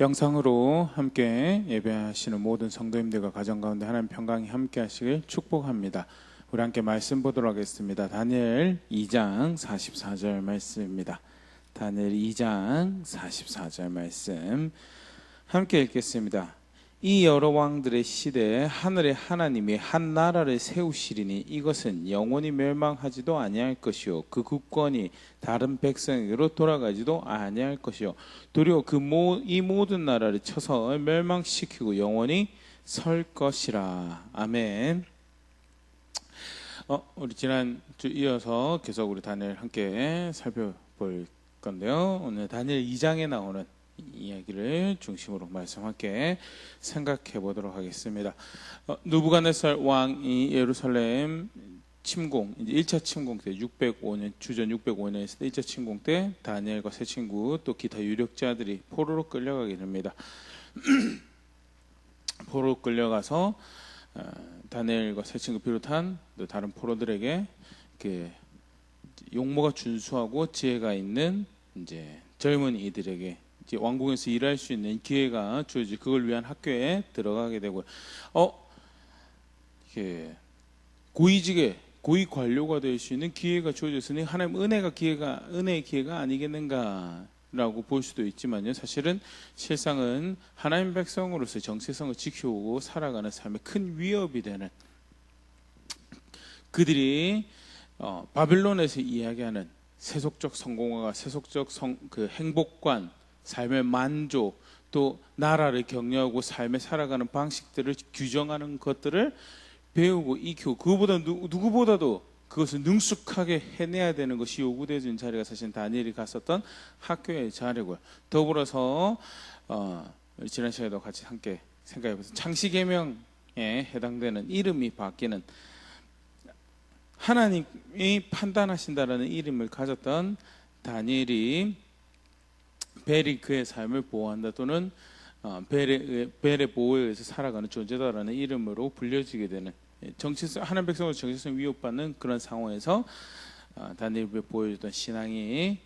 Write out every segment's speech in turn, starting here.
영상으로 함께 예배하시는 모든 성도님들과 가정 가운데 하나님 평강이 함께 하시길 축복합니다. 우리 함께 말씀 보도록 하겠습니다. 다니엘 2장 44절 말씀입니다. 다니엘 2장 44절 말씀 함께 읽겠습니다. 이 여러 왕들의 시대에 하늘의 하나님이 한 나라를 세우시리니 이것은 영원히 멸망하지도 아니할 것이요 그 국권이 다른 백성에게로 돌아가지도 아니할 것이요 도리어 이 모든 나라를 쳐서 멸망시키고 영원히 설 것이라. 아멘. 우리 지난주 이어서 계속 우리 다니엘 함께 살펴볼 건데요. 오늘 다니엘 2장에 나오는 이야기를 중심으로 말씀 함께 생각해 보도록 하겠습니다. 느부갓네살 왕이 예루살렘 침공, 이제 1차 침공 때 605년, 주전 605년에 있을 때 1차 침공 때 다니엘과 세 친구 또 기타 유력자들이 포로로 끌려가게 됩니다. 포로로 끌려가서 다니엘과 세 친구 비롯한 또 다른 포로들에게 용모가 준수하고 지혜가 있는 이제 젊은이들에게 왕궁에서 일할 수 있는 기회가 주어지 그걸 위한 학교에 들어가게 되고 고위직에 고위 관료가 될 수 있는 기회가 주어졌으니 하나님 은혜의 기회가 아니겠는가라고 볼 수도 있지만요. 사실은 실상은 하나님 백성으로서 정체성을 지켜오고 살아가는 삶에 큰 위협이 되는 그들이 바빌론에서 이야기하는 세속적 성공과 세속적 행복관 삶의 만족, 또 나라를 격려하고 삶에 살아가는 방식들을 규정하는 것들을 배우고 익히고 그거보다 누구보다도 그것을 능숙하게 해내야 되는 것이 요구되어진 자리가 사실 다니엘이 갔었던 학교의 자리고요. 더불어서 지난 시간에도 같이 함께 생각해보세요. 창세계명에 해당되는 이름이 바뀌는 하나님이 판단하신다라는 이름을 가졌던 다니엘이 벨이 그의 삶을 보호한다 또는 벨의 보호에 의해서 살아가는 존재다라는 이름으로 불려지게 되는 하나님 백성으로 정체성 위협받는 그런 상황에서 다니엘이 보여줬던 신앙이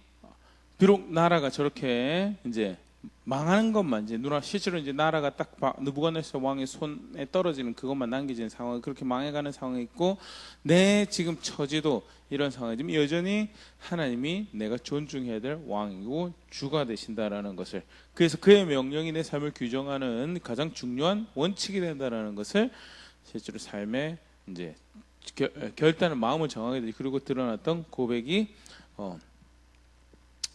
비록 나라가 저렇게 이제 망하는 것만 이제 실제로 이제 나라가 딱 느부갓네살 왕의 손에 떨어지는 그것만 남겨진 상황, 그렇게 망해가는 상황이 있고 내 지금 처지도 이런 상황이지만 여전히 하나님이 내가 존중해야 될 왕이고 주가 되신다라는 것을, 그래서 그의 명령이 내 삶을 규정하는 가장 중요한 원칙이 된다라는 것을 실제로 삶에 이제 결단을 마음을 정하게 되지. 그리고 드러났던 고백이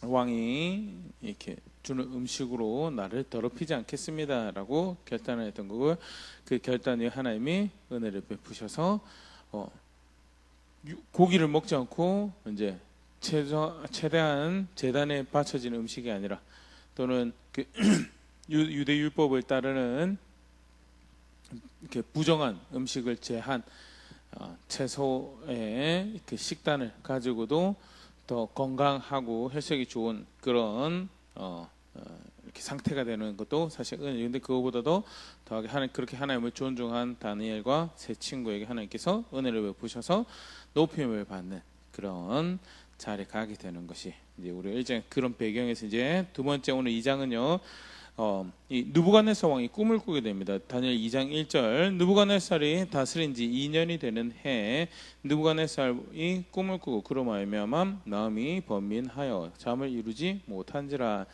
왕이 이렇게 주는 음식으로 나를 더럽히지 않겠습니다라고 결단을 했던 거고, 그 결단 위에 하나님이 은혜를 베푸셔서 고기를 먹지 않고 이제 최대한 제단에 바쳐지는 음식이 아니라 또는 유대 율법을 따르는 이렇게 부정한 음식을 제한 채소의 그 식단을 가지고도 더 건강하고 혈색이 좋은 그런 이렇게 상태가 되는 것도 사실 은혜인데, 그거보다도 더하게 그렇게 하나님을 존중한 다니엘과 세 친구에게 하나님께서 은혜를 베푸셔서 높임을 받는 그런 자리에 가게 되는 것이 이제 우리 1장 그런 배경에서 이제 두 번째 오늘 2장은요. 이 느부갓네살 왕이 꿈을 꾸게 됩니다. 다니엘 2장 1절 느부갓네살이 다스린 지 2년이 되는 해에 느부갓네살이 꿈을 꾸고 그로 말미암아 마음이 번민하여 잠을 이루지 못한지라.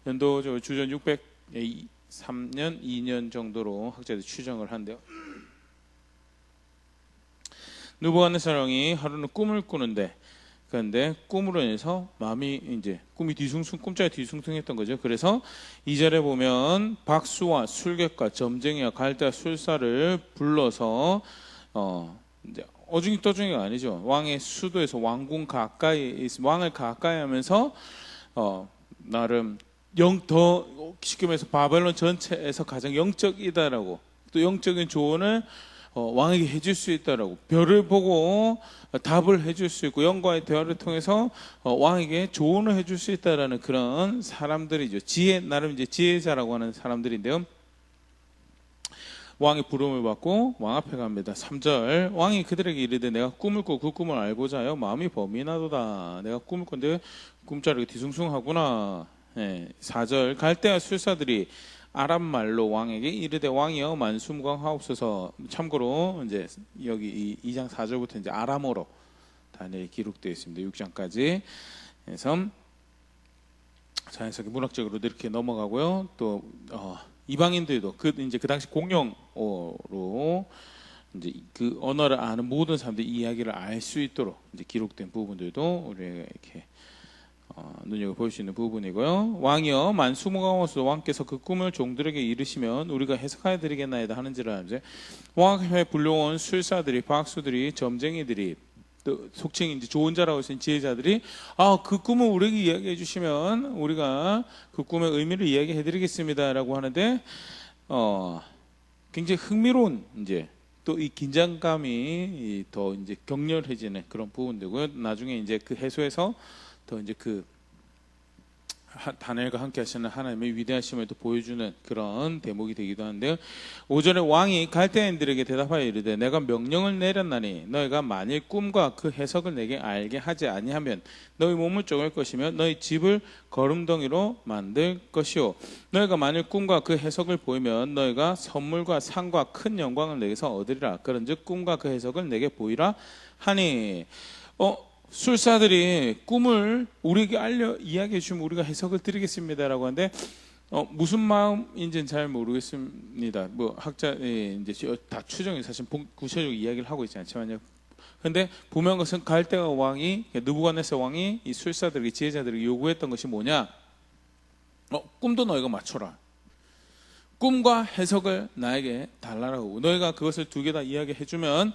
연도적으로 주전 603년 2년 정도로 학자들이 추정을 한대요. 느부갓네살 왕이 하루는 꿈을 꾸는데, 그런데 꿈으로 인해서 마음이 이제 꿈자가 뒤숭숭했던 거죠. 그래서 2절에 보면 박수와 술객과 점쟁이와 갈대와 술사를 불러서 이제 어중이 떠중이가 아니죠. 왕의 수도에서 왕궁 가까이 왕을 가까이 하면서 나름 더 쉽게 말해서 바벨론 전체에서 가장 영적이다라고, 또 영적인 조언을 왕에게 해줄 수 있다라고, 별을 보고 답을 해줄 수 있고 영과의 대화를 통해서 왕에게 조언을 해줄 수 있다라는 그런 사람들이죠. 나름 이제 지혜자라고 하는 사람들인데요. 왕의 부름을 받고 왕 앞에 갑니다. 3절 왕이 그들에게 이르되 내가 꿈을 꾸고 그 꿈을 알고자 하여 마음이 범인하도다. 내가 꿈을 꿨는데 꿈자리가 뒤숭숭하구나. 4절 갈대아 술사들이 아람 말로 왕에게 이르되 왕이여 만수무강하옵소서. 참고로 이제 여기 2장 4절부터 이제 아람어로 다니엘이 기록되어 있습니다. 6장까지. 그래서 자연스럽게 문학적으로도 이렇게 넘어가고요. 또 이방인들도 이제 그 당시 공용어로 이제 그 언어를 아는 모든 사람들이 이야기를 알 수 있도록 이제 기록된 부분들도 우리가 이렇게 눈여겨볼 수 있는 부분이고요. 왕이여 만수무강하옵소서. 왕께서 그 꿈을 종들에게 이르시면 우리가 해석하여 드리겠나이다 하는지라. 이제 왕 앞에 불려온 술사들이, 박수들이, 점쟁이들이, 또 속칭 이제 좋은 자라고 하신 지혜자들이 그 꿈을 우리에게 이야기해 주시면 우리가 그 꿈의 의미를 이야기해 드리겠습니다라고 하는데 굉장히 흥미로운 이제 또 이 긴장감이 더 이제 격렬해지는 그런 부분들고요. 나중에 이제 그 해소에서 더 이제 그 다니엘과 함께 하시는 하나님의 위대하심을 또 보여주는 그런 대목이 되기도 하는데요. 5절에 왕이 갈대인들에게 대답하여 이르되 내가 명령을 내렸나니 너희가 만일 꿈과 그 해석을 내게 알게 하지 아니하면 너희 몸을 쪼갤 것이며 너희 집을 거름덩이로 만들 것이요 너희가 만일 꿈과 그 해석을 보이면 너희가 선물과 상과 큰 영광을 내게서 얻으리라. 그런즉 꿈과 그 해석을 내게 보이라 하니 술사들이 꿈을 우리에게 이야기해 주시면 우리가 해석을 드리겠습니다라고 하는데 무슨 마음인지는 잘 모르겠습니다. 뭐 학자 이제 다 추정이 사실 구체적으로 이야기를 하고 있지 않지만요. 그런데 분명한 것은 갈대아 왕이 느부갓네살 왕이 이 술사들에게 지혜자들에게 요구했던 것이 뭐냐? 꿈도 너희가 맞춰라. 꿈과 해석을 나에게 달라라고. 너희가 그것을 두 개 다 이야기해 주면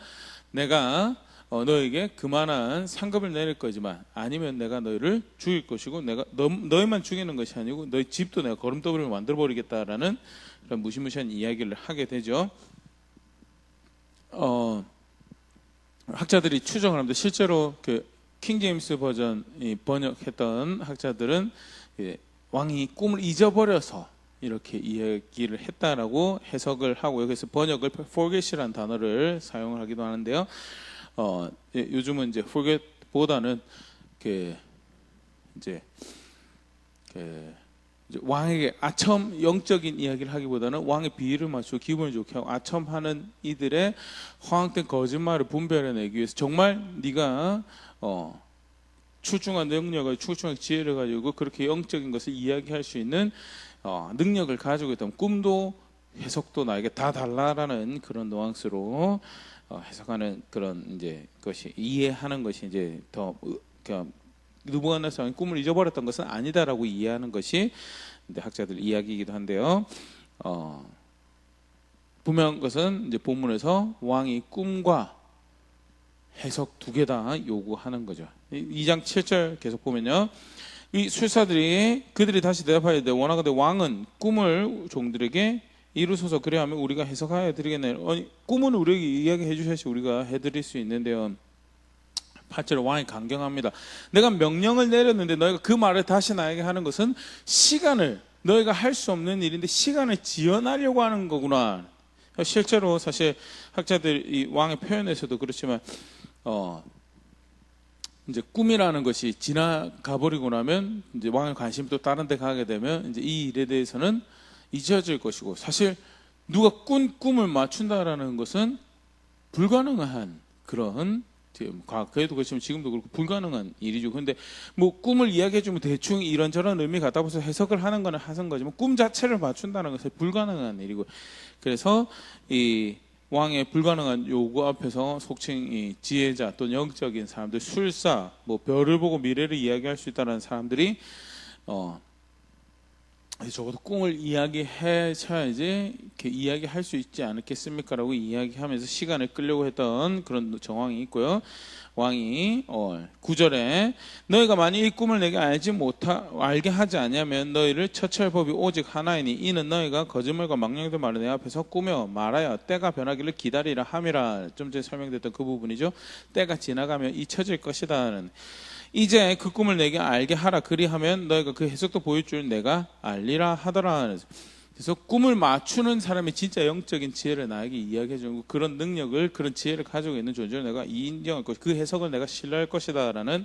내가 너에게 그만한 상급을 내릴 거지만 아니면 내가 너희를 죽일 것이고 내가 너희만 죽이는 것이 아니고 너희 집도 내가 거름더미를 만들어 버리겠다라는 그런 무시무시한 이야기를 하게 되죠. 학자들이 추정을 합니다. 실제로 그 킹제임스 버전 번역했던 학자들은 왕이 꿈을 잊어버려서 이렇게 이야기를 했다라고 해석을 하고요. 그래서 번역을 forget이라는 단어를 사용을 하기도 하는데요. 요즘은 이제 forget보다는 이제 왕에게 아첨 영적인 이야기를 하기보다는 왕의 비위를 맞추고 기분을 좋게 하고 아첨하는 이들의 허황된 거짓말을 분별해내기 위해서 정말 네가 출중한 능력을 출중한 지혜를 가지고 그렇게 영적인 것을 이야기할 수 있는 능력을 가지고 있다면 꿈도 해석도 나에게 다 달라라는 그런 뉘앙스로 해석하는 그런 이제 것이 이해하는 것이 이제 더 느부갓네살 왕이 꿈을 잊어버렸던 것은 아니다라고 이해하는 것이 이제 학자들 이야기이기도 한데요. 분명한 것은 이제 본문에서 왕이 꿈과 해석 두 개 다 요구하는 거죠. 2장 7절 계속 보면요. 이 술사들이 그들이 다시 대답하여 원하건대 왕은 꿈을 종들에게 이루소서. 그래야하면 우리가 해석하여 드리겠네요. 꿈은 우리에게 이야기해 주셔야지 우리가 해드릴 수 있는데요. 8절 왕이 강경합니다. 내가 명령을 내렸는데 너희가 그 말을 다시 나에게 하는 것은 시간을 너희가 할 수 없는 일인데 시간을 지연하려고 하는 거구나. 실제로 사실 학자들 이 왕의 표현에서도 그렇지만 이제 꿈이라는 것이 지나가 버리고 나면 이제 왕의 관심이 또 다른 데 가게 되면 이제 이 일에 대해서는 잊혀질 것이고 사실 누가 꾼 꿈을 맞춘다라는 것은 불가능한 그런 과거에도 그렇지만 지금도 그렇고 불가능한 일이죠. 그런데 뭐 꿈을 이야기해주면 대충 이런저런 의미 갖다 붙여서 해석을 하는 거는 하는 거지만 꿈 자체를 맞춘다는 것은 불가능한 일이고 그래서 이 왕의 불가능한 요구 앞에서 속칭 이 지혜자 또는 영적인 사람들 술사 뭐 별을 보고 미래를 이야기할 수 있다는 사람들이 적어도 꿈을 이야기해야지 이렇게 이야기할 수 있지 않겠습니까? 라고 이야기하면서 시간을 끌려고 했던 그런 정황이 있고요. 왕이 9절에 너희가 만약 이 꿈을 내게 알게 하지 않으면 너희를 처치할 법이 오직 하나이니 이는 너희가 거짓말과 망령된 말을 내 앞에서 꾸며 말하여 때가 변하기를 기다리라 함이라. 좀 전에 설명됐던 그 부분이죠. 때가 지나가면 잊혀질 것이다는. 이제 그 꿈을 내게 알게 하라. 그리하면 너희가 그 해석도 보일 줄 내가 알리라 하더라. 그래서 꿈을 맞추는 사람이 진짜 영적인 지혜를 나에게 이야기해 주고 그런 능력을 그런 지혜를 가지고 있는 존재를 내가 인정할 것, 그 해석을 내가 신뢰할 것이다 라는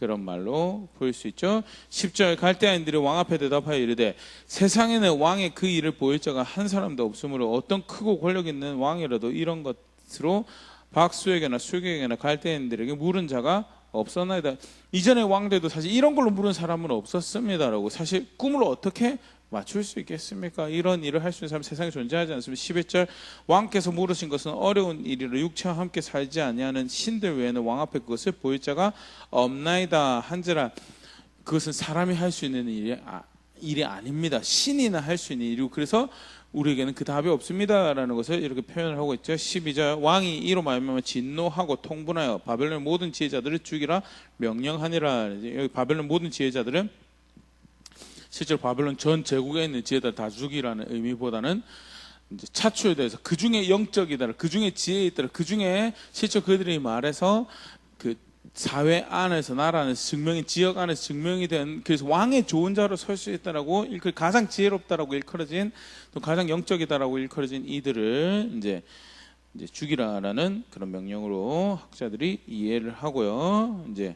그런 말로 볼 수 있죠. 10절 갈대아인들이 왕 앞에 대답하여 이르되 세상에는 왕의 그 일을 보일 자가 한 사람도 없으므로 어떤 크고 권력 있는 왕이라도 이런 것으로 박수에게나 수에게나 갈대아인들에게 물은 자가 없었나이다. 이전의 왕들도 사실 이런 걸로 물은 사람은 없었습니다라고. 사실 꿈을 어떻게 맞출 수 있겠습니까? 이런 일을 할 수 있는 사람은 세상에 존재하지 않습니다. 11절 왕께서 물으신 것은 어려운 일이라 육체와 함께 살지 아니하는 신들 외에는 왕 앞에 그것을 보일 자가 없나이다 한지라. 그것은 사람이 할 수 있는 일이 아닙니다. 신이나 할 수 있는 일이고, 그래서 우리에게는 그 답이 없습니다라는 것을 이렇게 표현을 하고 있죠. 12절 왕이 이로 말미암아 진노하고 통분하여 바벨론 모든 지혜자들을 죽이라 명령하니라. 여기 바벨론 모든 지혜자들은 실제로 바벨론 전 제국에 있는 지혜자들 다 죽이라는 의미보다는 이제 차출에 대해서 그 중에 영적이다, 그 중에 지혜 있다, 그 중에 실제 그들이 말해서 그 사회 안에서 나라 안에서 증명이, 지역 안에서 증명이 된, 그래서 왕의 좋은 자로 설 수 있다라고 가장 지혜롭다라고 일컬어진, 또 가장 영적이다라고 일컬어진 이들을 이제 죽이라라는 그런 명령으로 학자들이 이해를 하고요. 이제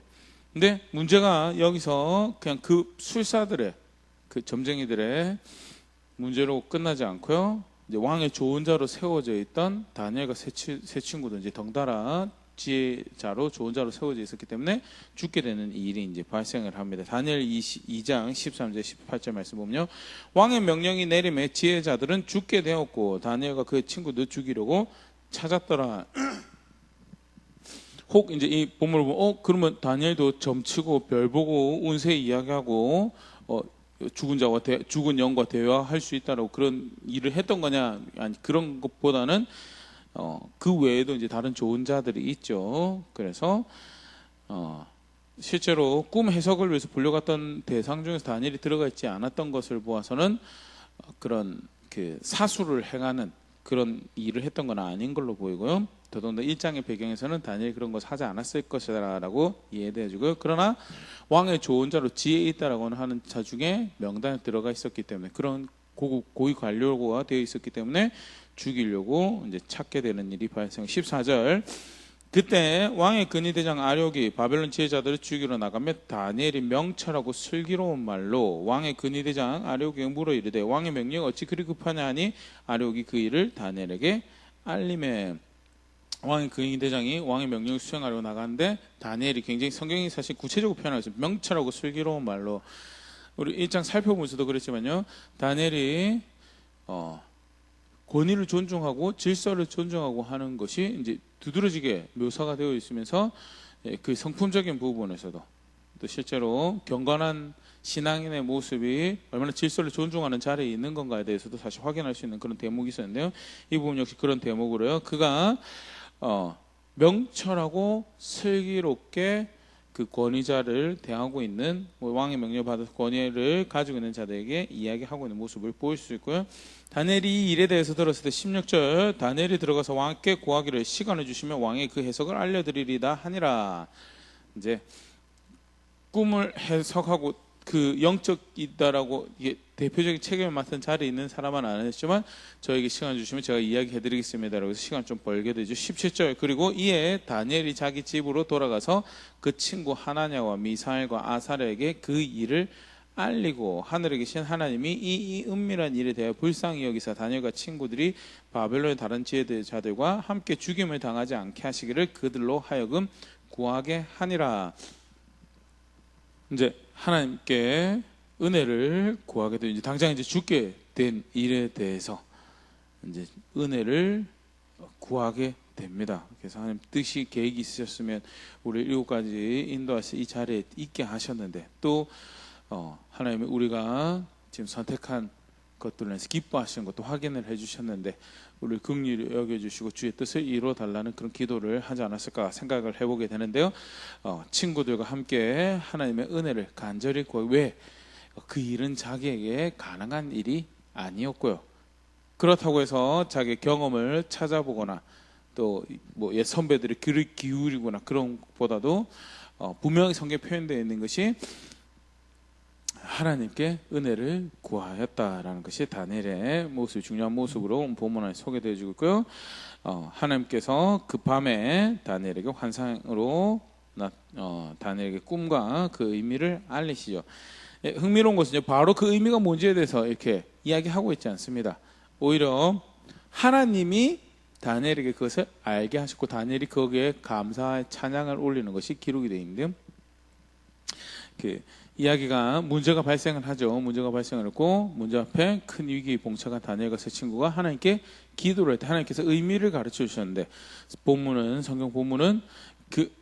근데 문제가 여기서 그냥 그 술사들의, 그 점쟁이들의 문제로 끝나지 않고요. 이제 왕의 좋은 자로 세워져 있던 다니엘과 세 친구도 이제 덩달아 지혜자로 좋은 자로 세워져 있었기 때문에 죽게 되는 일이 이제 발생을 합니다. 다니엘 2장 13절 18절 말씀 보면요, 왕의 명령이 내림에 지혜자들은 죽게 되었고 다니엘과 그의 친구도 죽이려고 찾았더라. 혹 이제 이 본문을 보면 그러면 다니엘도 점치고 별 보고 운세 이야기하고 죽은 영과 대화할 수 있다라고 그런 일을 했던 거냐? 아니, 그런 것보다는 그 외에도 이제 다른 좋은 자들이 있죠. 그래서 실제로 꿈 해석을 위해서 불려갔던 대상 중에서 다니엘이 들어가 있지 않았던 것을 보아서는 그런 그 사수를 행하는 그런 일을 했던 건 아닌 걸로 보이고요. 더더군다나 1장의 배경에서는 다니엘이 그런 것을 하지 않았을 것이라고 이해되어지고요. 그러나 왕의 좋은 자로 지혜 있다라고 하는 자 중에 명단에 들어가 있었기 때문에, 그런 고위 관료가 되어 있었기 때문에 죽이려고 이제 찾게 되는 일이 발생. 14절 그때 왕의 근위대장 아력이 바벨론 지혜자들을 죽이러 나가며 다니엘이 명철하고 슬기로운 말로 왕의 근위대장 아력에게 물어 이르되 왕의 명령이 어찌 그리 급하냐 하니 아력이 그 일을 다니엘에게 알림해. 왕의 근위대장이 왕의 명령을 수행하려고 나가는데 다니엘이 굉장히, 성경이 사실 구체적으로 표현하고 있어요. 명철하고 슬기로운 말로. 우리 1장 살펴보면서도 그랬지만요, 다니엘이 권위를 존중하고 질서를 존중하고 하는 것이 이제 두드러지게 묘사가 되어 있으면서 그 성품적인 부분에서도 또 실제로 경건한 신앙인의 모습이 얼마나 질서를 존중하는 자리에 있는 건가에 대해서도 사실 확인할 수 있는 그런 대목이 있었는데요. 이 부분 역시 그런 대목으로요. 그가 명철하고 슬기롭게 그 권위자를 대하고 있는, 왕의 명령을 받아서 권위를 가지고 있는 자들에게 이야기하고 있는 모습을 보일 수 있고요. 다니엘이 이 일에 대해서 들었을 때 16절 다니엘이 들어가서 왕께 구하기를 시간을 주시면 왕이 그 해석을 알려드리리다 하니라. 이제 꿈을 해석하고 그 영적이다라고 대표적인 책임을 맡은 자리에 있는 사람은 안 했지만 저에게 시간 주시면 제가 이야기해드리겠습니다라고 해서 시간 좀 벌게 되죠. 17절 그리고 이에 다니엘이 자기 집으로 돌아가서 그 친구 하나냐와 미사엘과 아사랴에게 그 일을 알리고 하늘에 계신 하나님이 이 은밀한 일에 대해 불쌍히 여기사 다니엘과 친구들이 바벨론의 다른 지혜자들과 함께 죽임을 당하지 않게 하시기를 그들로 하여금 구하게 하니라. 이제 하나님께 은혜를 구하게 되죠. 당장 이제 죽게 된 일에 대해서 이제 은혜를 구하게 됩니다. 그래서 하나님 뜻이 계획이 있으셨으면 우리 7가지 인도하시 이 자리에 있게 하셨는데, 또 하나님이 우리가 지금 선택한 것들을 해서 기뻐하시는 것도 확인을 해주셨는데 우리 긍휼히 여겨주시고 주의 뜻을 이루어달라는 그런 기도를 하지 않았을까 생각을 해보게 되는데요. 친구들과 함께 하나님의 은혜를 간절히 구하고, 왜? 그 일은 자기에게 가능한 일이 아니었고요. 그렇다고 해서 자기의 경험을 찾아보거나 또 뭐 옛 선배들의 귀를 기울이거나 그런 것보다도 분명히 성경에 표현되어 있는 것이 하나님께 은혜를 구하였다라는 것이 다니엘의 모습, 중요한 모습으로 본문에 소개되어지고 있고요. 하나님께서 그 밤에 다니엘에게 환상으로 다니엘에게 꿈과 그 의미를 알리시죠. 예, 흥미로운 것은요, 바로 그 의미가 뭔지에 대해서 이렇게 이야기하고 있지 않습니다. 오히려 하나님이 다니엘에게 그것을 알게 하셨고 다니엘이 거기에 감사의 찬양을 올리는 것이 기록이 되어 있는데요. 그 이야기가 문제가 발생을 하죠. 문제가 발생을 했고 문제 앞에 큰 위기에 봉착한 다니엘과 세 친구가 하나님께 기도를 할 때 하나님께서 의미를 가르쳐 주셨는데 성경 본문은 그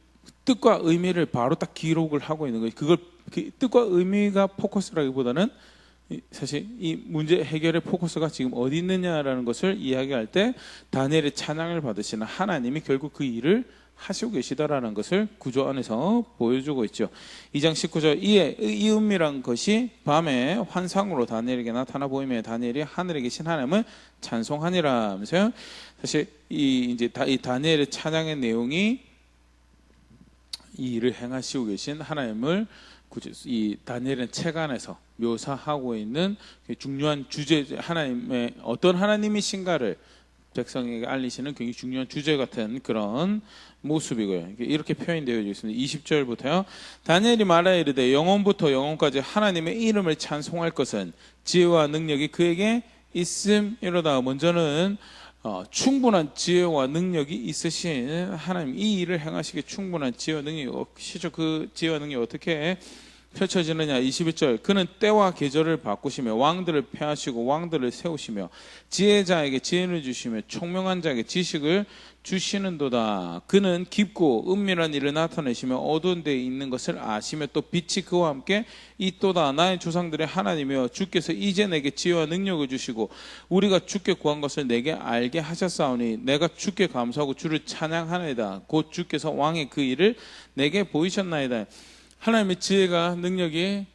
뜻과 의미를 바로 딱 기록을 하고 있는 거예요. 그걸 그 뜻과 의미가 포커스라기보다는 사실 이 문제 해결의 포커스가 지금 어디 있느냐라는 것을 이야기할 때 다니엘의 찬양을 받으시는 하나님이 결국 그 일을 하시고 계시다라는 것을 구조 안에서 보여주고 있죠. 2장 19절 이 의미란 것이 밤에 환상으로 다니엘에게 나타나 보이며 다니엘이 하늘에 계신 하나님을 찬송하니라 하면서요. 사실 이 다니엘의 찬양의 내용이 이 일을 행하시고 계신 하나님을 이 다니엘의 책 안에서 묘사하고 있는 중요한 주제, 하나님의 어떤 하나님이신가를 백성에게 알리시는 굉장히 중요한 주제 같은 그런 모습이고요. 이렇게 표현되어 있습니다. 20절부터요. 다니엘이 말하여 이르되 영원부터 영원까지 하나님의 이름을 찬송할 것은 지혜와 능력이 그에게 있음이로다. 먼저는 충분한 지혜와 능력이 있으신 하나님, 이 일을 행하시기에 충분한 지혜와 능력이 없으시죠. 그 지혜와 능력이 어떻게 펼쳐지느냐. 21절 그는 때와 계절을 바꾸시며 왕들을 폐하시고 왕들을 세우시며 지혜자에게 지혜를 주시며 총명한 자에게 지식을 주시는도다. 그는 깊고 은밀한 일을 나타내시며 어두운 데에 있는 것을 아시며 또 빛이 그와 함께 있도다. 나의 조상들의 하나님이여 주께서 이제 내게 지혜와 능력을 주시고 우리가 주께 구한 것을 내게 알게 하셨사오니 내가 주께 감사하고 주를 찬양하나이다. 곧 주께서 왕의 그 일을 내게 보이셨나이다. 하나님의 지혜가 능력이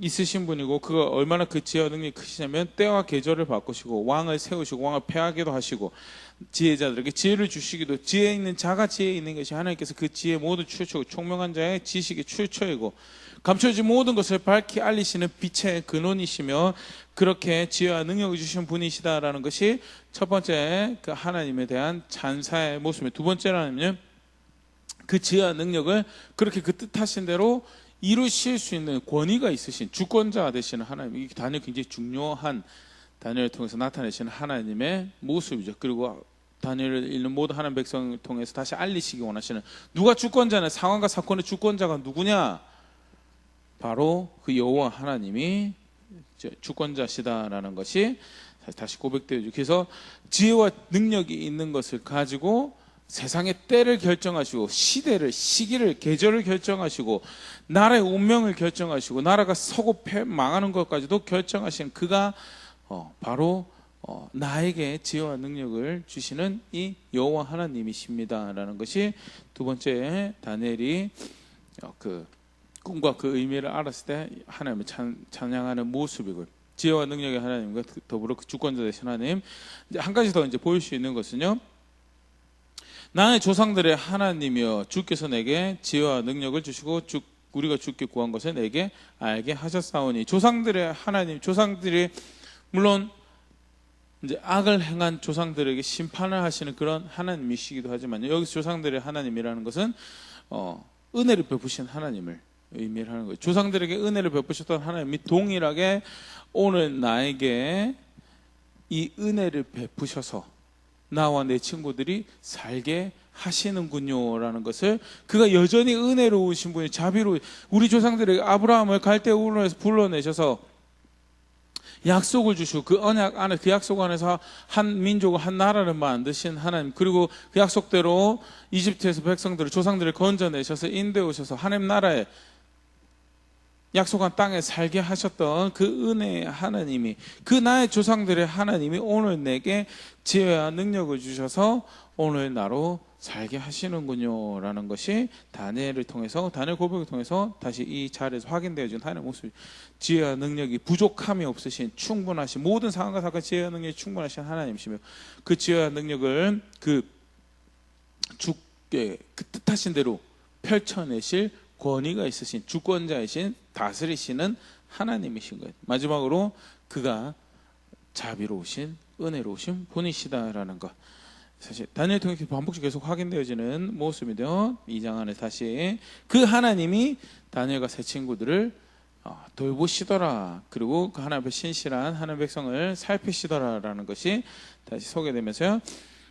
있으신 분이고 그가 얼마나 그 지혜와 능력이 크시냐면 때와 계절을 바꾸시고 왕을 세우시고 왕을 패하기도 하시고 지혜자들에게 지혜를 주시기도 지혜 있는 자가 지혜 있는 것이 하나님께서 그 지혜 모두 출처고 총명한 자의 지식이 출처이고 감춰진 모든 것을 밝히 알리시는 빛의 근원이시며 그렇게 지혜와 능력을 주신 분이시다라는 것이 첫 번째 그 하나님에 대한 찬사의 모습입니다. 두 번째로는요. 그 지혜와 능력을 그렇게 그 뜻하신 대로 이루실 수 있는 권위가 있으신 주권자 되시는 하나님, 이 다니엘 굉장히 중요한 다니엘을 통해서 나타내시는 하나님의 모습이죠. 그리고 다니엘을 읽는 모든 하나님 백성을 통해서 다시 알리시기 원하시는 누가 주권자냐, 상황과 사건의 주권자가 누구냐, 바로 그 여호와 하나님이 주권자시다라는 것이 다시 고백되어지죠. 그래서 지혜와 능력이 있는 것을 가지고 세상의 때를 결정하시고 시대를, 시기를, 계절을 결정하시고 나라의 운명을 결정하시고 나라가 서고 망하는 것까지도 결정하신 그가 바로 나에게 지혜와 능력을 주시는 이 여호와 하나님이십니다라는 것이 두 번째 다니엘이 그 꿈과 그 의미를 알았을 때 하나님을 찬양하는 모습이고요. 지혜와 능력의 하나님과 더불어 그 주권자 되신 하나님. 이제 한 가지 더 이제 보일 수 있는 것은요. 나의 조상들의 하나님이여 주께서 내게 지혜와 능력을 주시고 우리가 주께 구한 것을 내게 알게 하셨사오니 조상들의 하나님, 조상들이 물론 이제 악을 행한 조상들에게 심판을 하시는 그런 하나님이시기도 하지만 여기서 조상들의 하나님이라는 것은 은혜를 베푸신 하나님을 의미를 하는 거예요. 조상들에게 은혜를 베푸셨던 하나님이 동일하게 오늘 나에게 이 은혜를 베푸셔서 나와 내 친구들이 살게 하시는군요 라는 것을, 그가 여전히 은혜로우신 분이 자비로 우리 조상들에게 아브라함을 갈대우르에서 불러내셔서 약속을 주시고 그 언약 안에, 그 약속 안에서 한 민족을, 한 나라를 만드신 하나님, 그리고 그 약속대로 이집트에서 백성들을, 조상들을 건져내셔서 인도에 오셔서 하나님 나라에 약속한 땅에 살게 하셨던 그 은혜의 하나님이, 그 나의 조상들의 하나님이 오늘 내게 지혜와 능력을 주셔서 오늘 나로 살게 하시는군요 라는 것이 다니엘을 통해서, 다니엘 고백을 통해서 다시 이 자리에서 확인되어진 하나님의 모습. 지혜와 능력이 부족함이 없으신, 충분하신, 모든 상황과 사건 지혜와 능력이 충분하신 하나님이시며 그 지혜와 능력을 그 주께 그 뜻하신 대로 펼쳐내실 권위가 있으신, 주권자이신, 다스리시는 하나님이신 거예요. 마지막으로 그가 자비로우신, 은혜로우신 분이시다라는 것. 사실 다니엘 통해서 반복적으로 계속 확인되어지는 모습이죠. 2장 안에 다시 그 하나님이 다니엘과 세 친구들을 돌보시더라. 그리고 그 하나님 앞에 신실한 하나님 백성을 살피시더라라는 것이 다시 소개되면서요.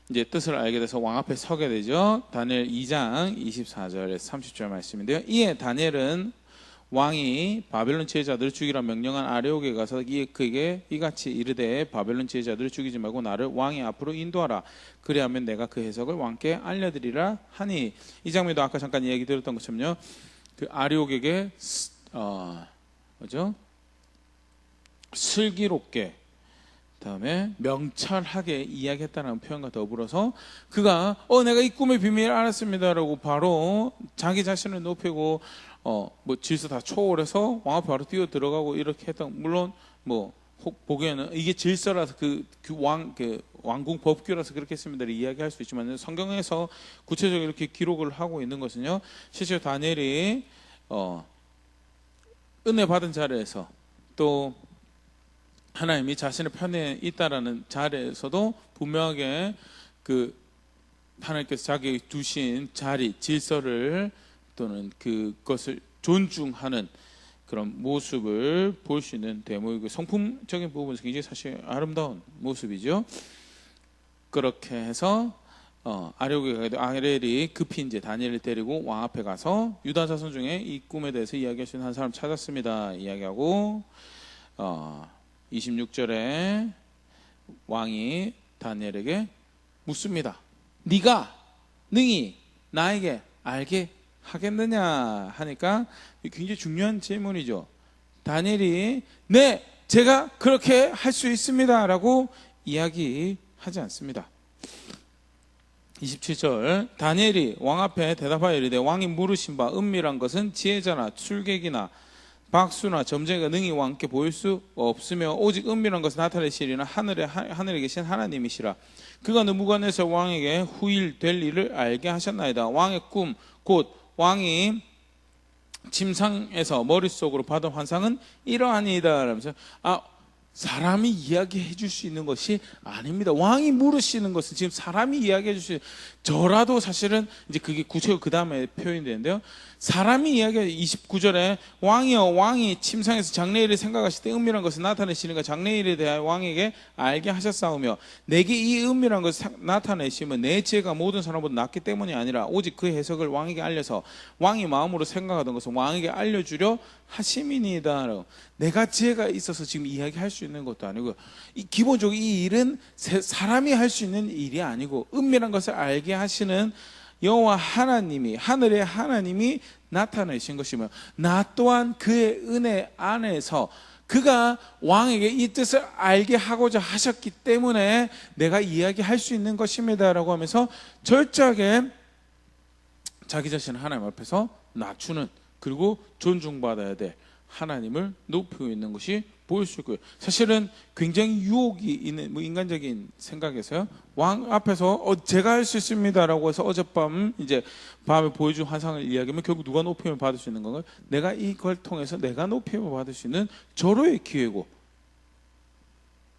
이제 뜻을 알게 돼서 왕 앞에 서게 되죠. 다니엘 2장 24절에서 30절 말씀인데요. 이에 다니엘은 왕이 바벨론 지혜자들을 죽이라 명령한 아레옥에 가서 그에게 이같이 이르되 바벨론 지혜자들을 죽이지 말고 나를 왕의 앞으로 인도하라. 그리하면 내가 그 해석을 왕께 알려드리라 하니, 이 장면도 아까 잠깐 얘기 드렸던 것처럼요. 그 아레옥에게 뭐죠? 슬기롭게 다음에 명철하게 이야기했다는 표현과 더불어서 그가 내가 이 꿈의 비밀을 알았습니다라고 바로 자기 자신을 높이고 뭐 질서 다 초월해서 왕 앞에 바로 뛰어 들어가고 이렇게 했던, 물론 뭐 보기에는 이게 질서라서 그 왕궁 법규라서 그렇게 했습니다 이야기할 수 있지만, 성경에서 구체적으로 이렇게 기록을 하고 있는 것은요, 실제로 다니엘이 은혜 받은 자리에서 또 하나님이 자신의 편에 있다라는 자리에서도 분명하게 그 하나님께서 자기 두신 자리, 질서를 또는 그것을 존중하는 그런 모습을 볼 수 있는 대목이고, 성품적인 부분에서 굉장히 사실 아름다운 모습이죠. 그렇게 해서 아렐이 급히 이제 다니엘을 데리고 왕 앞에 가서 유다 자손 중에 이 꿈에 대해서 이야기할 수 있는 한 사람 찾았습니다 이야기하고, 26절에 왕이 다니엘에게 묻습니다. 네가 능히 나에게 알게 하겠느냐 하니까 굉장히 중요한 질문이죠. 다니엘이 네, 제가 그렇게 할 수 있습니다 라고 이야기하지 않습니다. 27절 다니엘이 왕 앞에 대답하여 이르되 왕이 물으신 바 은밀한 것은 지혜자나 출객이나 박수나 점쟁이가 능히 왕께 보일 수 없으며 오직 은밀한 것을 나타내시리는 하늘에 계신 하나님이시라. 그가 느부갓네살 왕에게 후일 될 일을 알게 하셨나이다. 왕의 꿈 곧 왕이 침상에서 머릿속으로 받은 환상은 이러하니이다 라면서 사람이 이야기해 줄 수 있는 것이 아닙니다. 왕이 물으시는 것은 지금 사람이 이야기해 줄 수 있는, 저라도 사실은 이제 그게 구체적으로 그 다음에 표현이 되는데요. 사람이 이야기해 29절에 왕이여 왕이 침상에서 장래일을 생각하실 때 은밀한 것을 나타내시는가 장래일에 대하여 왕에게 알게 하셨사오며 내게 이 은밀한 것을 나타내시면 내 지혜가 모든 사람보다 낫기 때문이 아니라 오직 그 해석을 왕에게 알려서 왕이 마음으로 생각하던 것을 왕에게 알려주려 하심이니이다. 내가 지혜가 있어서 지금 이야기할 수 있는 것도 아니고, 기본적으로 이 일은 사람이 할 수 있는 일이 아니고 은밀한 것을 알게 하시는 여호와 하나님이, 하늘의 하나님이 나타내신 것이며, 나 또한 그의 은혜 안에서 그가 왕에게 이 뜻을 알게 하고자 하셨기 때문에 내가 이야기할 수 있는 것입니다 라고 하면서 철저하게 자기 자신을 하나님 앞에서 낮추는, 그리고 존중받아야 될 하나님을 높이고 있는 것이 보일 수 있고요. 사실은 굉장히 유혹이 있는, 인간적인 생각에서요, 왕 앞에서 제가 할 수 있습니다라고 해서 어젯밤 이제 밤에 보여준 환상을 이야기하면 결국 누가 높임을 받을 수 있는 건가요? 내가 이걸 통해서 내가 높임을 받을 수 있는 절호의 기회고,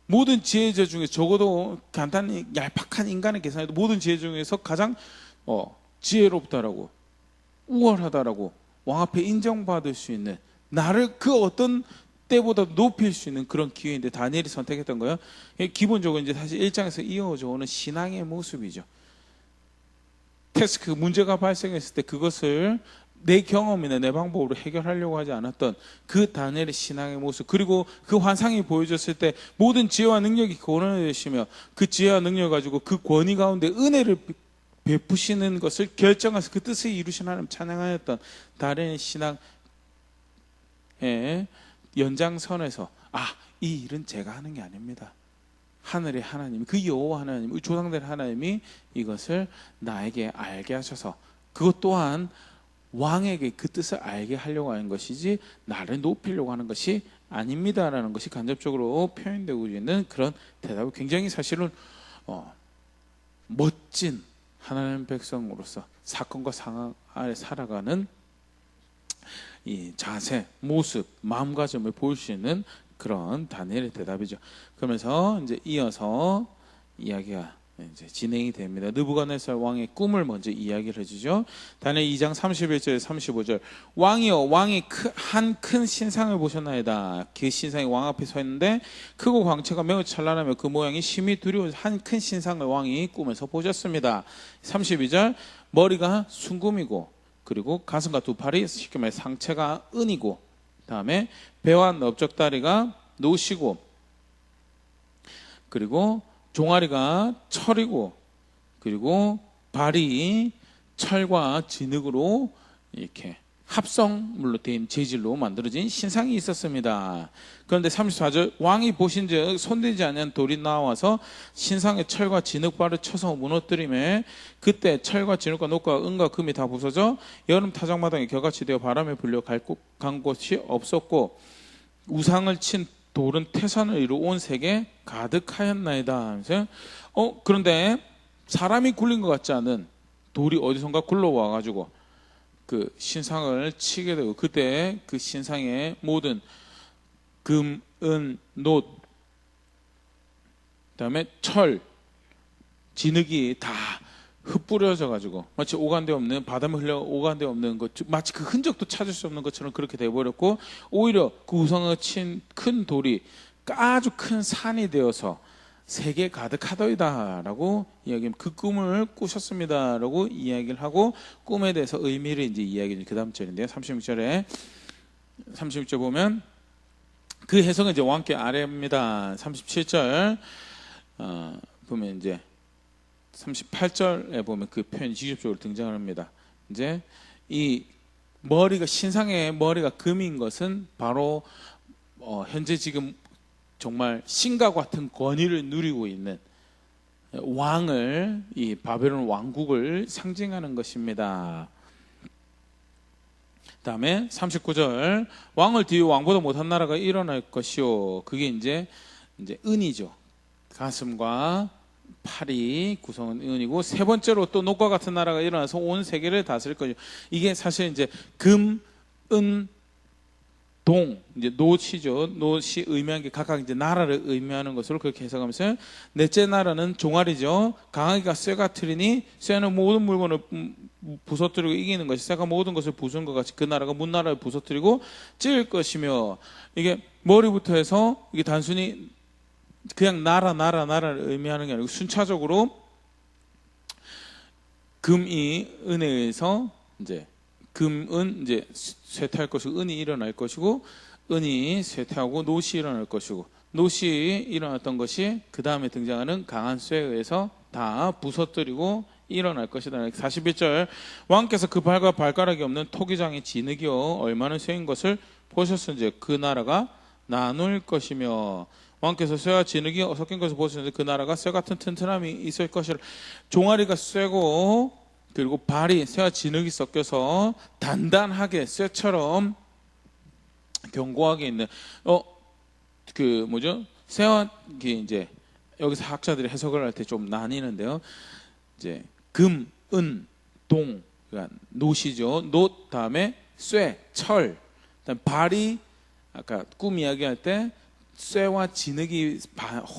모든 지혜자 중에 적어도 간단히 얄팍한 인간의 계산에도 모든 지혜 중에서 가장 지혜롭다라고, 우월하다라고 왕 앞에 인정받을 수 있는, 나를 그 어떤 때보다 높일 수 있는 그런 기회인데 다니엘이 선택했던 거예요. 기본적으로 이제 사실 1장에서 이어져 오는 신앙의 모습이죠. 문제가 발생했을 때 그것을 내 경험이나 내 방법으로 해결하려고 하지 않았던 그 다니엘의 신앙의 모습, 그리고 그 환상이 보여졌을 때 모든 지혜와 능력이 거론되시며 그 지혜와 능력을 가지고 그 권위 가운데 은혜를 베푸시는 것을 결정해서 그 뜻을 이루신 하나님 찬양하였던 다니엘의 신앙의 연장선에서 이 일은 제가 하는 게 아닙니다. 하늘의 하나님, 그 여호와 하나님, 우리 조상들 하나님이 이것을 나에게 알게 하셔서 그것 또한 왕에게 그 뜻을 알게 하려고 하는 것이지 나를 높이려고 하는 것이 아닙니다라는 것이 간접적으로 표현되고 있는 그런 대답이 굉장히 사실은 멋진 하나님 백성으로서 사건과 상황 아래 살아가는 이 자세, 모습, 마음가짐을 보일 수 있는 그런 다니엘의 대답이죠. 그러면서 이제 이어서 이야기가 이제 진행이 됩니다. 느부갓네살 왕의 꿈을 먼저 이야기를 해주죠. 다니엘 2장 31절 35절 왕이여 왕이 한 큰 신상을 보셨나이다. 그 신상이 왕 앞에 서 있는데 크고 광채가 매우 찬란하며 그 모양이 심히 두려운 한 큰 신상을 왕이 꿈에서 보셨습니다. 32절 머리가 순금이고 그리고 가슴과 두 팔이 쉽게 말해 상체가 은이고 다음에 배와 넓적다리가 노시고 그리고 종아리가 철이고 그리고 발이 철과 진흙으로 이렇게 합성물로 된 재질로 만들어진 신상이 있었습니다. 그런데 34절 왕이 보신즉 손대지 않은 돌이 나와서 신상의 철과 진흙발을 쳐서 무너뜨리매 그때 철과 진흙과 녹과 은과 금이 다 부서져 여름 타작마당에 겨같이 되어 바람에 불려 간 곳이 없었고 우상을 친 돌은 태산을 이루 온 세계 가득하였나이다. 그런데 사람이 굴린 것 같지 않은 돌이 어디선가 굴러와 가지고 그 신상을 치게 되고 그때 그 신상의 모든 금, 은, 놋, 그다음에 철, 진흙이 다 흩뿌려져 가지고 마치 오간데 없는 바람에 흘려 오간데 없는 것 마치 그 흔적도 찾을 수 없는 것처럼 그렇게 돼버렸고 오히려 그 우상을 친 큰 돌이 아주 큰 산이 되어서 세계 가득하더이다라고 이야기합니다. 그 꿈을 꾸셨습니다라고 이야기를 하고 꿈에 대해서 의미를 이제 이야기해 그 다음 절인데요. 36절에 36절 보면 그 해석은 이제 왕께 아래입니다. 37절 보면 이제 38절에 보면 그 표현이 직접적으로 등장을 합니다. 이제 이 머리가 신상의 머리가 금인 것은 바로 현재 지금 정말 신과 같은 권위를 누리고 있는 왕을 이 바벨론 왕국을 상징하는 것입니다. 다음에 39절 왕을 뒤에 왕보다 못한 나라가 일어날 것이요 그게 이제 은이죠. 가슴과 팔이 구성은 은이고 세 번째로 또 녹과 같은 나라가 일어나서 온 세계를 다스릴 거죠. 이게 사실 이제 금, 은, 동 이제 노시죠. 노시 의미하는 게 각각 이제 나라를 의미하는 것으로 그렇게 해석하면서 넷째 나라는 종아리죠. 강하기가 쇠가 트리니 쇠는 모든 물건을 부서뜨리고 이기는 것이 쇠가 모든 것을 부수는 것 같이 그 나라가 문 나라를 부서뜨리고 찢을 것이며 이게 머리부터 해서 이게 단순히 그냥 나라를 의미하는 게 아니고 순차적으로 금이 은에 의해서 이제 금은 이제 쇠퇴할 것이고 은이 일어날 것이고 은이 쇠퇴하고 노시 일어날 것이고 노시 일어났던 것이 그 다음에 등장하는 강한 쇠에 의해서 다 부서뜨리고 일어날 것이다. 41절 왕께서 그 발과 발가락이 없는 토기장의 진흙이요 얼마나 쇠인 것을 보셨은지 그 나라가 나눌 것이며 왕께서 쇠와 진흙이 섞인 것을 보셨는지 그 나라가 쇠 같은 튼튼함이 있을 것이라. 종아리가 쇠고 그리고 발이 쇠와 진흙이 섞여서 단단하게 쇠처럼 견고하게 있는 그 뭐죠? 쇠와 이제 여기서 학자들이 해석을 할 때 좀 나뉘는데요. 이제 금, 은, 동, 그러니까 노시죠. 노 다음에 쇠, 철. 그다음 발이 아까 꿈 이야기할 때 쇠와 진흙이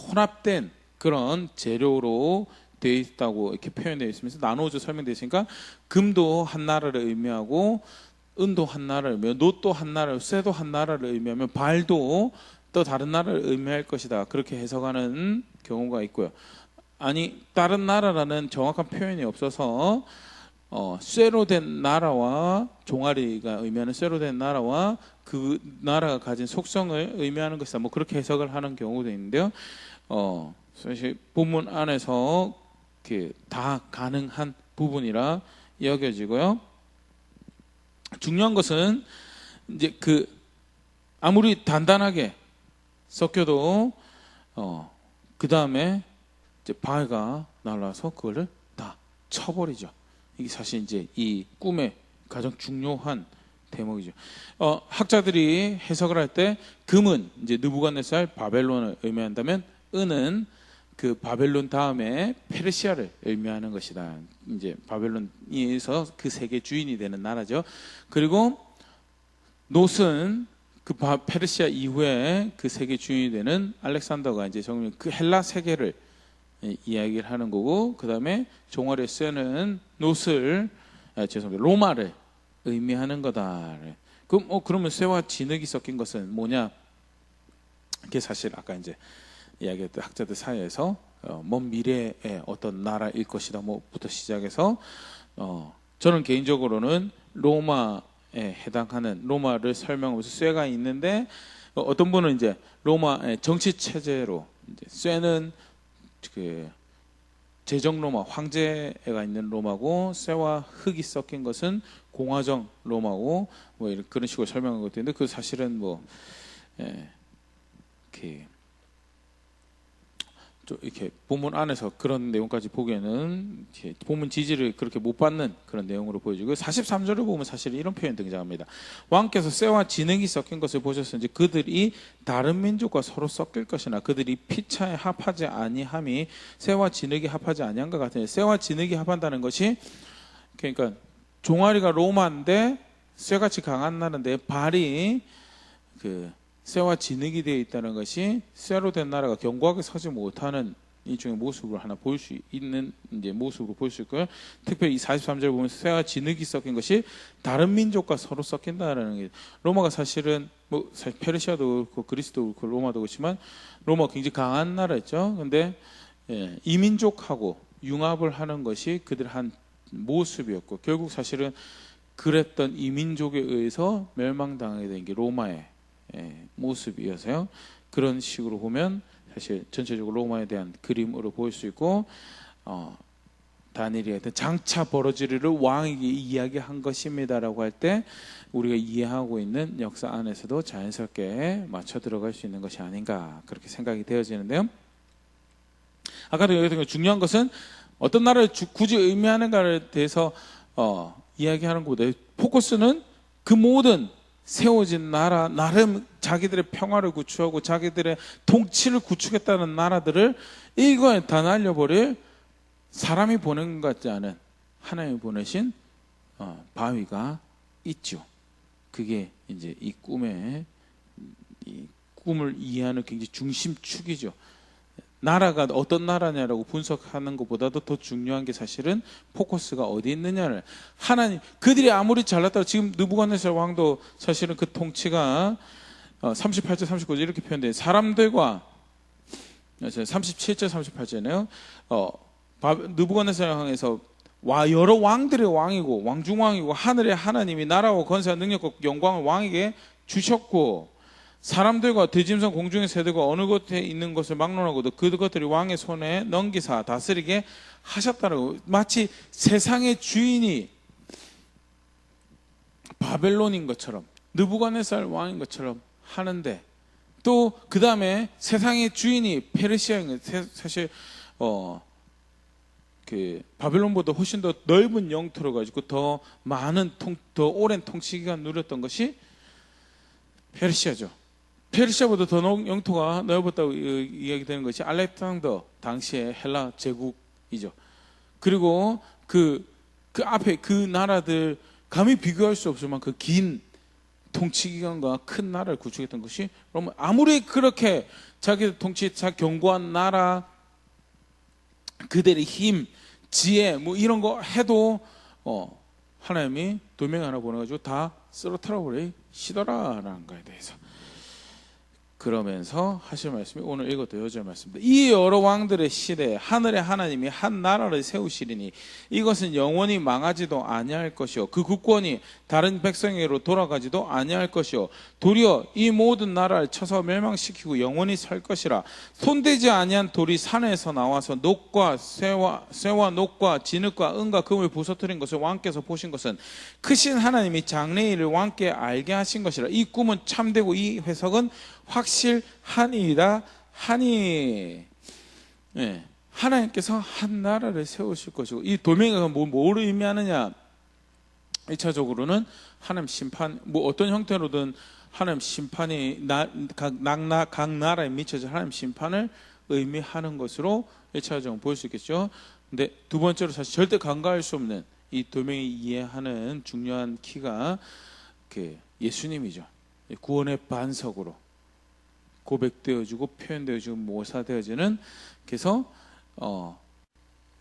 혼합된 그런 재료로 되어 있다고 이렇게 표현되어 있으면서 나누어져 설명되어 있으니까 금도 한 나라를 의미하고 은도 한 나라를 의미하고 놋도 한 나라를 쇠도 한 나라를 의미하면 발도 또 다른 나라를 의미할 것이다. 그렇게 해석하는 경우가 있고요. 아니 다른 나라라는 정확한 표현이 없어서 쇠로 된 나라와 종아리가 의미하는 쇠로 된 나라와 그 나라가 가진 속성을 의미하는 것이다. 뭐 그렇게 해석을 하는 경우도 있는데요. 사실 본문 안에서 다 가능한 부분이라 여겨지고요. 중요한 것은 이제 아무리 단단하게 섞여도 그 다음에 이제 발가 날라서 그거를 다 쳐버리죠. 이게 사실 이제 이 꿈의 가장 중요한 대목이죠. 학자들이 해석을 할 때 금은 이제 느부갓네살 바벨론을 의미한다면 은은 그 바벨론 다음에 페르시아를 의미하는 것이다. 이제 바벨론에서 그 세계 주인이 되는 나라죠. 그리고 놋은 그 페르시아 이후에 그 세계 주인이 되는 알렉산더가 이제 정말 그 헬라 세계를 이야기를 하는 거고, 그 다음에 종아리에 쇠는 노스를, 죄송합니다, 로마를 의미하는 거다. 그러면 쇠와 진흙이 섞인 것은 뭐냐? 그게 사실 아까 이제 이야기했던 학자들 사이에서 먼 미래의 어떤 나라일 것이다 뭐부터 시작해서 저는 개인적으로는 로마에 해당하는, 로마를 설명하면서 쇠가 있는데, 어떤 분은 이제 로마의 정치 체제로 이제 쇠는 그 제정 로마, 황제가 있는 로마고, 쇠와 흙이 섞인 것은 공화정 로마고, 뭐 이런 그런 식으로 설명한 것도 있는데, 그 사실은 뭐 이렇게 본문 안에서 그런 내용까지 보기에는 본문 지지를 그렇게 못 받는 그런 내용으로 보여지고, 43절을 보면 사실 이런 표현이 등장합니다. 왕께서 쇠와 진흙이 섞인 것을 보셨은지 그들이 다른 민족과 서로 섞일 것이나 그들이 피차에 합하지 아니함이 쇠와 진흙이 합하지 아니한 것 같으니, 쇠와 진흙이 합한다는 것이, 그러니까 종아리가 로마인데 쇠같이 강한 나라인데 발이 쇠와 진흙이 되어 있다는 것이, 쇠로 된 나라가 견고하게 서지 못하는 일종의 모습으로 하나 볼 수 있는 이제 모습으로 볼 수 있고요. 특별히 이 43절 보면 쇠와 진흙이 섞인 것이 다른 민족과 서로 섞인다라는 게, 로마가 사실은 뭐 사실 페르시아도 그렇고 그리스도 그렇고 로마도 그렇지만 로마가 굉장히 강한 나라였죠. 근데 이민족하고 융합을 하는 것이 그들 한 모습이었고, 결국 사실은 그랬던 이민족에 의해서 멸망당하게 된 게 로마의 모습이어서요. 그런 식으로 보면 사실 전체적으로 로마에 대한 그림으로 보일 수 있고, 다니엘이 했던 장차 벌어지리를 왕에게 이야기한 것입니다라고 할 때 우리가 이해하고 있는 역사 안에서도 자연스럽게 맞춰 들어갈 수 있는 것이 아닌가, 그렇게 생각이 되어지는데요. 아까도 얘기했던 중요한 것은 어떤 나라를 굳이 의미하는가에 대해서 이야기하는 것보다 포커스는 그 모든 세워진 나라, 나름 자기들의 평화를 구축하고 자기들의 통치를 구축했다는 나라들을 일거에 다 날려버릴, 사람이 보낸 것 같지 않은 하나님이 보내신 바위가 있죠. 그게 이제 이 꿈을 이해하는 굉장히 중심축이죠. 나라가 어떤 나라냐라고 분석하는 것보다도 더 중요한 게 사실은 포커스가 어디 있느냐를, 하나님, 그들이 아무리 잘났다고, 지금 느부갓네살 왕도 사실은 그 통치가 38절 39절 이렇게 표현돼요. 사람들과 37절 38절이네요. 느부갓네살 왕에서 여러 왕들의 왕이고 왕중왕이고 하늘의 하나님이 나라와 권세와 능력과 영광을 왕에게 주셨고, 사람들과 대짐승 공중의 새들과 어느 곳에 있는 것을 막론하고도 그것들이 왕의 손에 넘기사 다스리게 하셨다라고, 마치 세상의 주인이 바벨론인 것처럼 느부갓네살 왕인 것처럼 하는데, 또 그 다음에 세상의 주인이 페르시아인 것, 사실 바벨론보다 훨씬 더 넓은 영토를 가지고 더 많은 더 오랜 통치 기간 누렸던 것이 페르시아죠. 페르시아보다 더 영토가 넓었다고 이야기되는 것이 알렉산더 당시의 헬라 제국이죠. 그리고 그 앞에 그 나라들 감히 비교할 수 없을 만큼 긴 통치 기간과 큰 나라를 구축했던 것이 로마. 아무리 그렇게 자기 통치, 자기 견고한 나라, 그들의 힘, 지혜 뭐 이런 거 해도 하나님이 돌멩이 하나 보내가지고 다 쓰러뜨려 버리시더라라는 거에 대해서 그러면서 하실 말씀이 오늘 읽었던 요절 말씀입니다. 이 여러 왕들의 시대에 하늘의 하나님이 한 나라를 세우시리니 이것은 영원히 망하지도 아니할 것이요 그 국권이 다른 백성에게로 돌아가지도 아니할 것이요 도리어 이 모든 나라를 쳐서 멸망시키고 영원히 살 것이라. 손대지 아니한 돌이 산에서 나와서 녹과 쇠와 녹과 진흙과 은과 금을 부서뜨린 것을 왕께서 보신 것은 크신 하나님이 장래일을 왕께 알게 하신 것이라. 이 꿈은 참되고 이 해석은 확실하니이다 하니. 네. 하나님께서 한 나라를 세우실 것이고, 이 돌멩이가 뭐를 의미하느냐? 1차적으로는 하나님 심판, 뭐 어떤 형태로든 하나님 심판이 각 나라에 미쳐질 하나님 심판을 의미하는 것으로 1차적으로 볼 수 있겠죠. 근데 두 번째로 사실 절대 간과할 수 없는 이 돌멩이 이해하는 중요한 키가 예수님이죠. 구원의 반석으로 고백되어지고 표현되어지고 모사되어지는, 그래서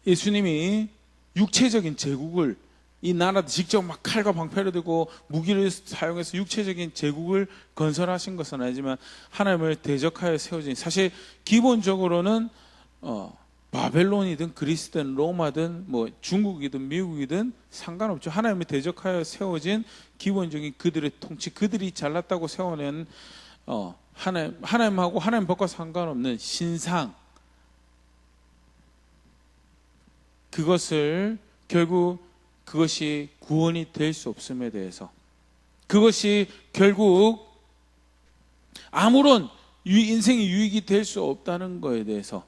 예수님이 육체적인 제국을 이 나라 직접 막 칼과 방패를 들고 무기를 사용해서 육체적인 제국을 건설하신 것은 아니지만 하나님을 대적하여 세워진, 사실 기본적으로는 바벨론이든 그리스든 로마든 뭐 중국이든 미국이든 상관없죠. 하나님을 대적하여 세워진 기본적인 그들의 통치, 그들이 잘났다고 세워낸 하나님하고 하나님 법과 상관없는 신상, 그것을 결국 그것이 구원이 될 수 없음에 대해서, 그것이 결국 아무런 인생의 유익이 될 수 없다는 것에 대해서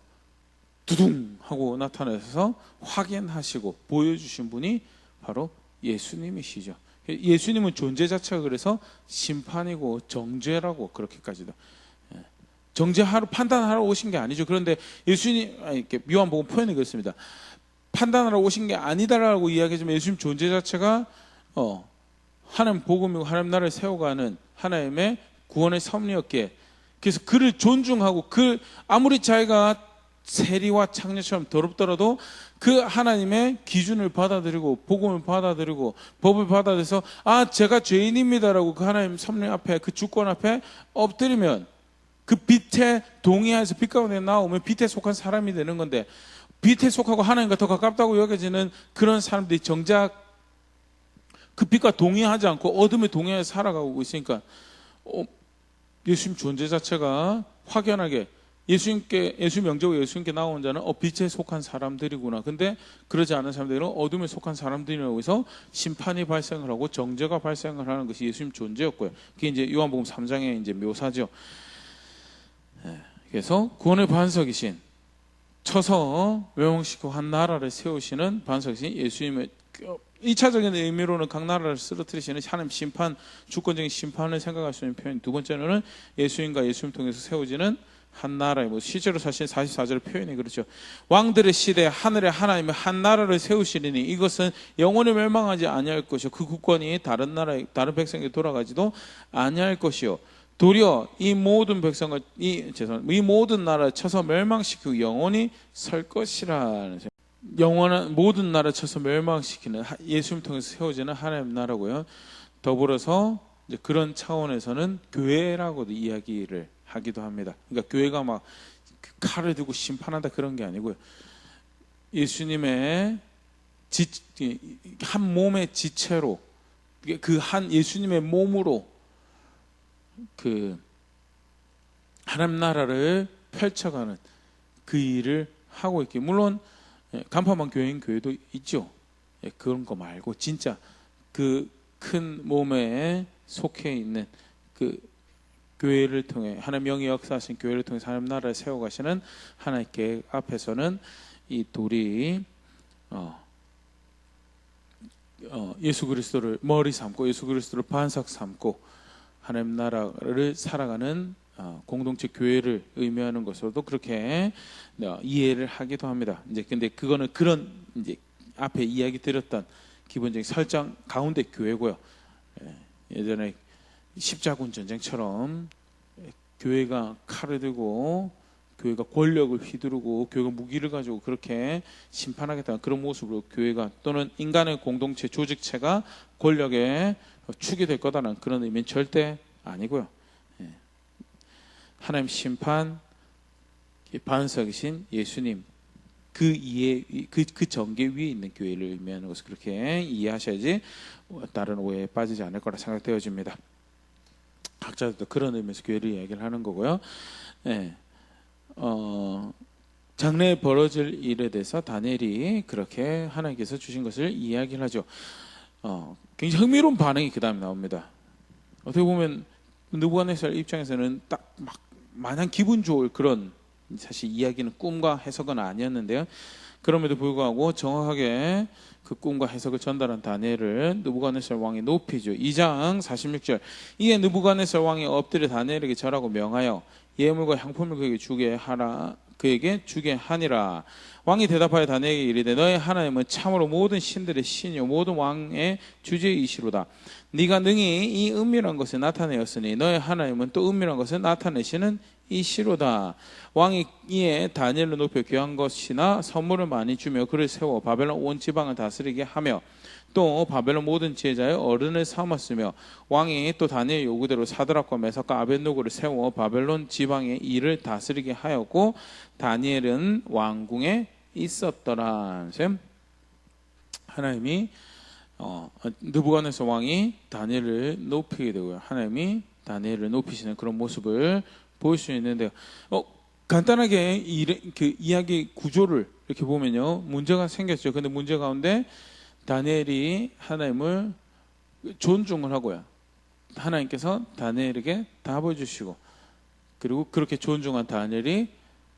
두둥 하고 나타나서 확인하시고 보여주신 분이 바로 예수님이시죠. 예수님은 존재 자체가 그래서 심판이고 정죄라고 그렇게까지도 정죄하러 판단하러 오신 게 아니죠. 그런데 예수님, 이렇게 요한복음 표현이 그렇습니다. 판단하러 오신 게 아니다라고 이야기하지만 예수님 존재 자체가 하나님 복음이고 하나님 나라를 세워가는 하나님의 구원의 섭리였기에, 그래서 그를 존중하고 아무리 자기가 세리와 창녀처럼 더럽더라도 그 하나님의 기준을 받아들이고 복음을 받아들이고 법을 받아들여서 제가 죄인입니다라고 그 하나님 섭리 앞에, 그 주권 앞에 엎드리면 그 빛에 동의해서 빛 가운데 나오면 빛에 속한 사람이 되는 건데, 빛에 속하고 하나님과 더 가깝다고 여겨지는 그런 사람들이 정작 그 빛과 동의하지 않고 어둠에 동의해서 살아가고 있으니까 예수님 존재 자체가 확연하게 예수님 영접으로 예수님께 나온 자는 빛에 속한 사람들이구나. 근데 그러지 않은 사람들은 어둠에 속한 사람들이라고 해서 심판이 발생을 하고 정죄가 발생을 하는 것이 예수님 존재였고요. 그게 이제 요한복음 3장의 이제 묘사죠. 그래서 구원의 반석이신, 쳐서 멸망시키고 한 나라를 세우시는 반석이신 예수님의 1차적인 의미로는 각 나라를 쓰러뜨리시는 하나님 심판, 주권적인 심판을 생각할 수 있는 표현. 두 번째로는 예수님과 예수님 통해서 세워지는 한 나라의, 실제로 사실 44절 표현이 그렇죠. 왕들의 시대에 하늘의 하나님의 한 나라를 세우시리니 이것은 영원히 멸망하지 아니할 것이요 그 국권이 다른 백성에게 돌아가지도 아니할 것이요 도리어 이 모든 백성을 이 모든 나라를 쳐서 멸망시키고 영원히 설 것이라. 영원한 모든 나라를 쳐서 멸망시키는 예수님 통해서 세워지는 하나님 나라고요. 더불어서 이제 그런 차원에서는 교회라고도 이야기를 하기도 합니다. 그러니까 교회가 막 칼을 들고 심판한다 그런 게 아니고요. 예수님의 한 몸의 지체로, 그 한 예수님의 몸으로 그 하나님 나라를 펼쳐가는 그 일을 하고 있기. 물론 간판만 교회인 교회도 있죠. 그런 거 말고 진짜 그 큰 몸에 속해 있는 그 교회를 통해 하나님 영이 역사하신 교회를 통해서 하나님 나라를 세워가시는 하나님께 앞에서는 이 돌이 예수 그리스도를 머리 삼고 예수 그리스도를 반석 삼고 하나님 나라를 살아가는 공동체 교회를 의미하는 것으로도 그렇게 이해를 하기도 합니다. 이제 근데 그거는 그런 이제 앞에 이야기 드렸던 기본적인 설정 가운데 교회고요. 예전에 십자군 전쟁처럼 교회가 칼을 들고 교회가 권력을 휘두르고 교회가 무기를 가지고 그렇게 심판하겠다는 그런 모습으로 교회가 또는 인간의 공동체 조직체가 권력의 축이 될 거다라는 그런 의미는 절대 아니고요. 하나님 심판 반석이신 예수님 그 전개 위에 있는 교회를 의미하는 것을 그렇게 이해하셔야지 다른 오해에 빠지지 않을 거라 생각되어집니다. 각자들도 그런 의미에서 교회를 이야기를 하는 거고요. 장래에 벌어질 일에 대해서 다니엘이 그렇게 하나님께서 주신 것을 이야기를 하죠. 굉장히 흥미로운 반응이 그 다음에 나옵니다. 어떻게 보면 느부갓네살 입장에서는 딱 막 마냥 기분 좋을 그런 사실 이야기는 꿈과 해석은 아니었는데요. 그럼에도 불구하고 정확하게 그 꿈과 해석을 전달한 다니엘을 느부갓네살 왕이 높이죠. 2장 46절 이에 느부갓네살 왕이 엎드려 다니엘에게 절하고 명하여 예물과 향품을 그에게 주게 하니라. 왕이 대답하여 다니엘에게 이르되 너의 하나님은 참으로 모든 신들의 신이요 모든 왕의 주제이시로다. 네가 능히 이 은밀한 것을 나타내었으니 너의 하나님은 또 은밀한 것을 나타내시는 이시로다. 왕이 이에 다니엘을 높여 귀한 것이나 선물을 많이 주며 그를 세워 바벨론 온 지방을 다스리게 하며 또 바벨론 모든 지혜자의 어른을 삼았으며 왕이 또 다니엘 요구대로 사드락과 메삭과 아벳노고를 세워 바벨론 지방의 일을 다스리게 하였고 다니엘은 왕궁에 있었더라. 하나님이 느부갓네살 왕이 다니엘을 높이게 되고요. 하나님이 다니엘을 높이시는 그런 모습을 볼 수 있는데요. 간단하게 그 이야기 구조를 이렇게 보면요, 문제가 생겼죠. 근데 문제 가운데 다니엘이 하나님을 존중을 하고요. 하나님께서 다니엘에게 답을 주시고, 그리고 그렇게 존중한 다니엘이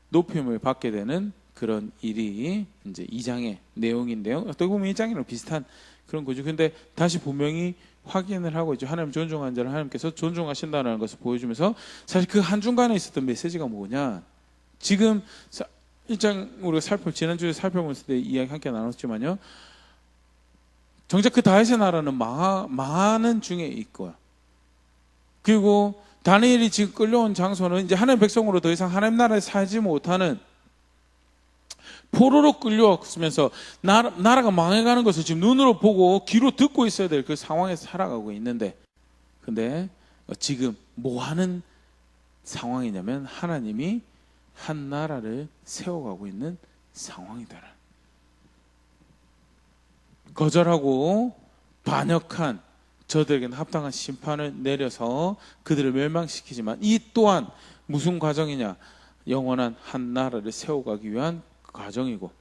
높임을 받게 되는 그런 일이 이제 2장의 내용인데요. 어떻게 보면 1장이랑 비슷한 그런 거죠. 근데 다시 분명히 확인을 하고 있죠. 하나님 존중한 자를 하나님께서 존중하신다는 것을 보여주면서 사실 그 한중간에 있었던 메시지가 뭐냐. 지금 1장 우리가 지난주에 살펴보면서 이야기 함께 나눴지만요. 정작 그 다윗의 나라는 망하는 중에 있고요. 그리고 다니엘이 지금 끌려온 장소는 이제 하나님 백성으로 더 이상 하나님 나라에 살지 못하는 포로로 끌려왔으면서 나라가 망해가는 것을 지금 눈으로 보고 귀로 듣고 있어야 될 그 상황에 살아가고 있는데, 근데 지금 뭐 하는 상황이냐면 하나님이 한 나라를 세워가고 있는 상황이다. 거절하고 반역한 저들에게는 합당한 심판을 내려서 그들을 멸망시키지만 이 또한 무슨 과정이냐? 영원한 한 나라를 세워가기 위한 과정이고,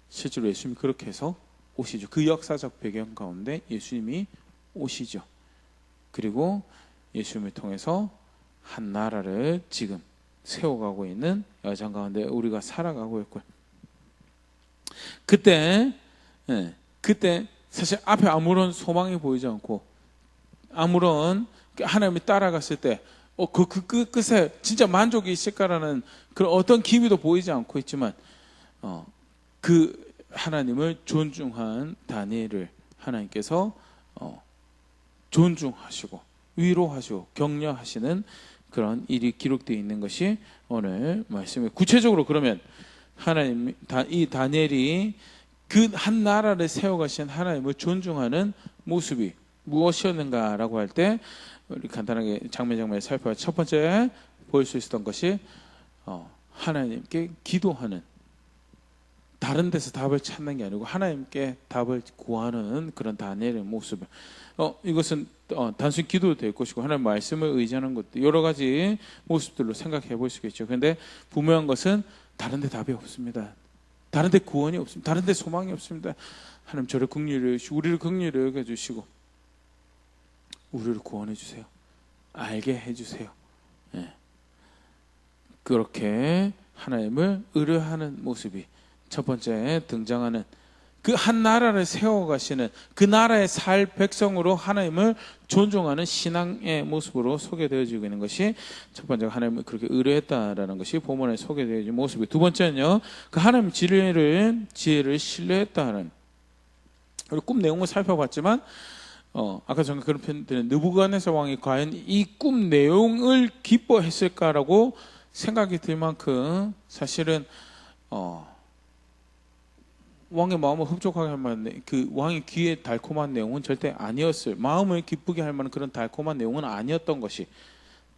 실제로 예수님이 그렇게 해서 오시죠. 그 역사적 배경 가운데 예수님이 오시죠. 그리고 예수님을 통해서 한 나라를 지금 세워가고 있는 여정 가운데 우리가 살아가고 있고요. 그때 사실 앞에 아무런 소망이 보이지 않고 아무런 하나님이 따라갔을 때 그 끝에 진짜 만족이 있을까라는 그런 어떤 기미도 보이지 않고 있지만 그 하나님을 존중한 다니엘을 하나님께서 존중하시고 위로하시고 격려하시는 그런 일이 기록되어 있는 것이 오늘 말씀이에요. 구체적으로 그러면 하나님, 이 다니엘이 그 한 나라를 세워가신 하나님을 존중하는 모습이 무엇이었는가라고 할 때 우리 간단하게 장면 살펴봐. 첫 번째 보일 수 있었던 것이 하나님께 기도하는, 다른 데서 답을 찾는 게 아니고 하나님께 답을 구하는 그런 다니엘의 모습. 이것은 단순히 기도도 될 것이고 하나님 말씀을 의지하는 것도 여러 가지 모습들로 생각해 볼 수 있겠죠. 그런데 분명한 것은 다른 데 답이 없습니다. 다른 데 구원이 없습니다. 다른 데 소망이 없습니다. 하나님 저를 긍휼히 여기시고 우리를 긍휼히 여겨주시고 우리를 구원해 주세요. 알게 해주세요. 네. 그렇게 하나님을 의뢰하는 모습이 첫 번째 등장하는, 그 한 나라를 세워가시는 그 나라의 살 백성으로 하나님을 존중하는 신앙의 모습으로 소개되어지고 있는 것이 첫 번째, 하나님을 그렇게 의뢰했다라는 것이 본문에 소개되어진 모습이. 두 번째는요, 그 하나님 지혜를 신뢰했다는, 우리 꿈 내용을 살펴봤지만 아까 전에 그런 표현들은 느부갓네살 왕이 과연 이 꿈 내용을 기뻐했을까라고 생각이 들 만큼 사실은 왕의 마음을 흡족하게 할 만한, 그 왕의 귀에 달콤한 내용은 절대 아니었을, 마음을 기쁘게 할 만한 그런 달콤한 내용은 아니었던 것이.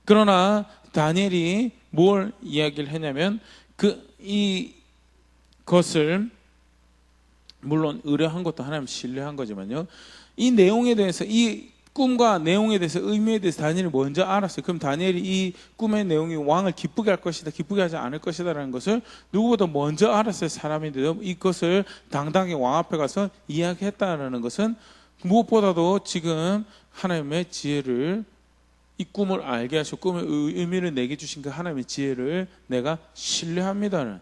그러나 다니엘이 뭘 이야기를 했냐면 이것을 물론 의뢰한 것도 하나님 신뢰한 거지만요, 이 내용에 대해서, 이 꿈과 내용에 대해서, 의미에 대해서 다니엘이 먼저 알았어요. 그럼 다니엘이 이 꿈의 내용이 왕을 기쁘게 할 것이다, 기쁘게 하지 않을 것이다 라는 것을 누구보다 먼저 알았을 사람인데도 이것을 당당하게 왕 앞에 가서 이야기했다는 것은 무엇보다도 지금 하나님의 지혜를, 이 꿈을 알게 하시고 꿈의 의미를 내게 주신 그 하나님의 지혜를 내가 신뢰합니다는,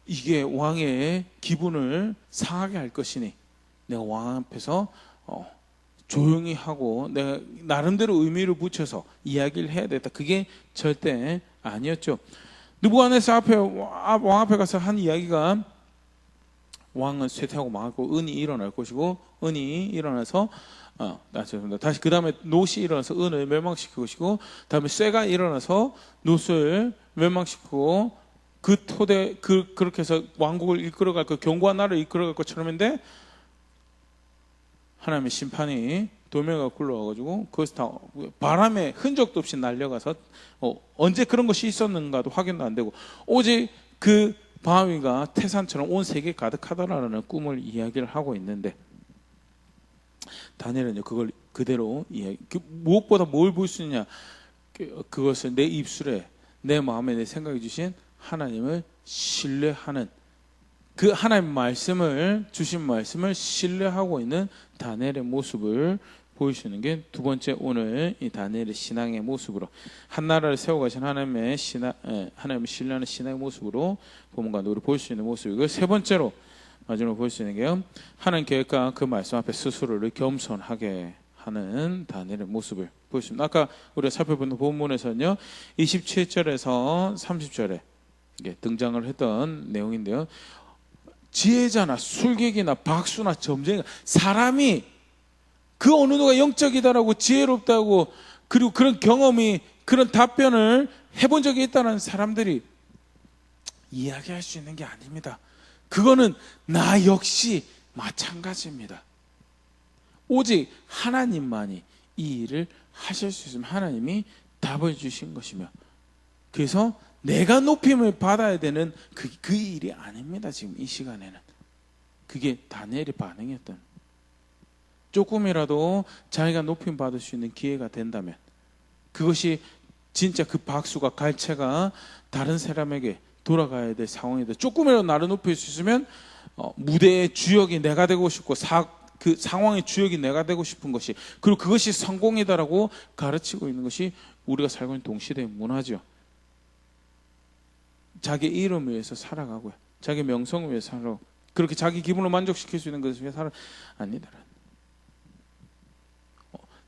이게 왕의 기분을 상하게 할 것이니 내가 왕 앞에서 조용히 하고 내가 나름대로 의미를 붙여서 이야기를 해야 됐다. 그게 절대 아니었죠. 느부갓네살 왕 앞에 가서 한 이야기가 왕은 쇠퇴하고 망하고 은이 일어날 것이고 은이 일어나서 죄송합니다. 다시 그 다음에 놋이 일어나서 은을 멸망시킬 것이고 다음에 쇠가 일어나서 놋을 멸망시키고 그 토대 그렇게 해서 왕국을 이끌어갈 그 견고한 나라를 이끌어갈 것처럼인데 하나님의 심판이 돌멩이가 굴러와가지고 그것이 다 바람에 흔적도 없이 날려가서 언제 그런 것이 있었는가도 확인도 안 되고 오직 그 바위가 태산처럼 온 세계에 가득하다라는 꿈을 이야기를 하고 있는데 다니엘은 그걸 그대로 무엇보다 뭘 볼 수 있냐 그것을 내 입술에 내 마음에 내 생각에 주신 하나님을 신뢰하는 그 하나님 말씀을 주신 말씀을 신뢰하고 있는 다니엘의 모습을 보여주는 게 두 번째 오늘 이 다니엘의 신앙의 모습으로 한 나라를 세워가신 하나님의 하나님을 신뢰하는 신앙의 모습으로 본문 가운데 우리 볼 수 있는 모습이고 세 번째로 마지막으로 볼 수 있는 게 하나님 계획과 그 말씀 앞에 스스로를 겸손하게 하는 다니엘의 모습을 보여줍니다. 아까 우리가 살펴본 본문에서는요 27절에서 30절에 등장을 했던 내용인데요. 지혜자나 술객이나 박수나 점쟁이나 사람이 그 어느 누가 영적이다라고 지혜롭다고 그리고 그런 경험이 그런 답변을 해본 적이 있다는 사람들이 이야기할 수 있는 게 아닙니다. 그거는 나 역시 마찬가지입니다. 오직 하나님만이 이 일을 하실 수 있으면 하나님이 답을 주신 것이며 그래서 내가 높임을 받아야 되는 그 일이 아닙니다. 지금 이 시간에는 그게 다니엘의 반응이었던 조금이라도 자기가 높임 받을 수 있는 기회가 된다면 그것이 진짜 그 박수가 갈채가 다른 사람에게 돌아가야 될 상황이다. 조금이라도 나를 높일 수 있으면 무대의 주역이 내가 되고 싶고 그 상황의 주역이 내가 되고 싶은 것이 그리고 그것이 성공이다라고 가르치고 있는 것이 우리가 살고 있는 동시대의 문화죠. 자기 이름을 위해서 살아가고요. 자기 명성을 위해서 살아가고 그렇게 자기 기분을 만족시킬 수 있는 것을 위해서 살아 아니다.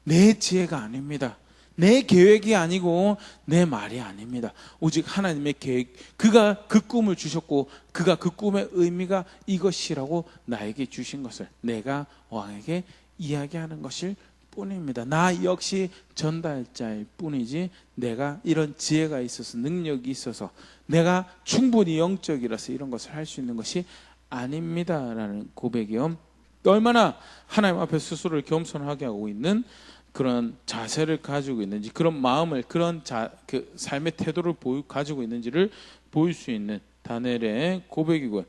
내 지혜가 아닙니다. 내 계획이 아니고 내 말이 아닙니다. 오직 하나님의 계획, 그가 그 꿈을 주셨고 그가 그 꿈의 의미가 이것이라고 나에게 주신 것을 내가 왕에게 이야기하는 것일 뿐입니다. 나 역시 전달자일 뿐이지 내가 이런 지혜가 있어서 능력이 있어서 내가 충분히 영적이라서 이런 것을 할 수 있는 것이 아닙니다라는 고백이요. 얼마나 하나님 앞에 스스로를 겸손하게 하고 있는 그런 자세를 가지고 있는지 그런 마음을 그런 그 삶의 태도를 가지고 있는지를 보일 수 있는 다니엘의 고백이고요.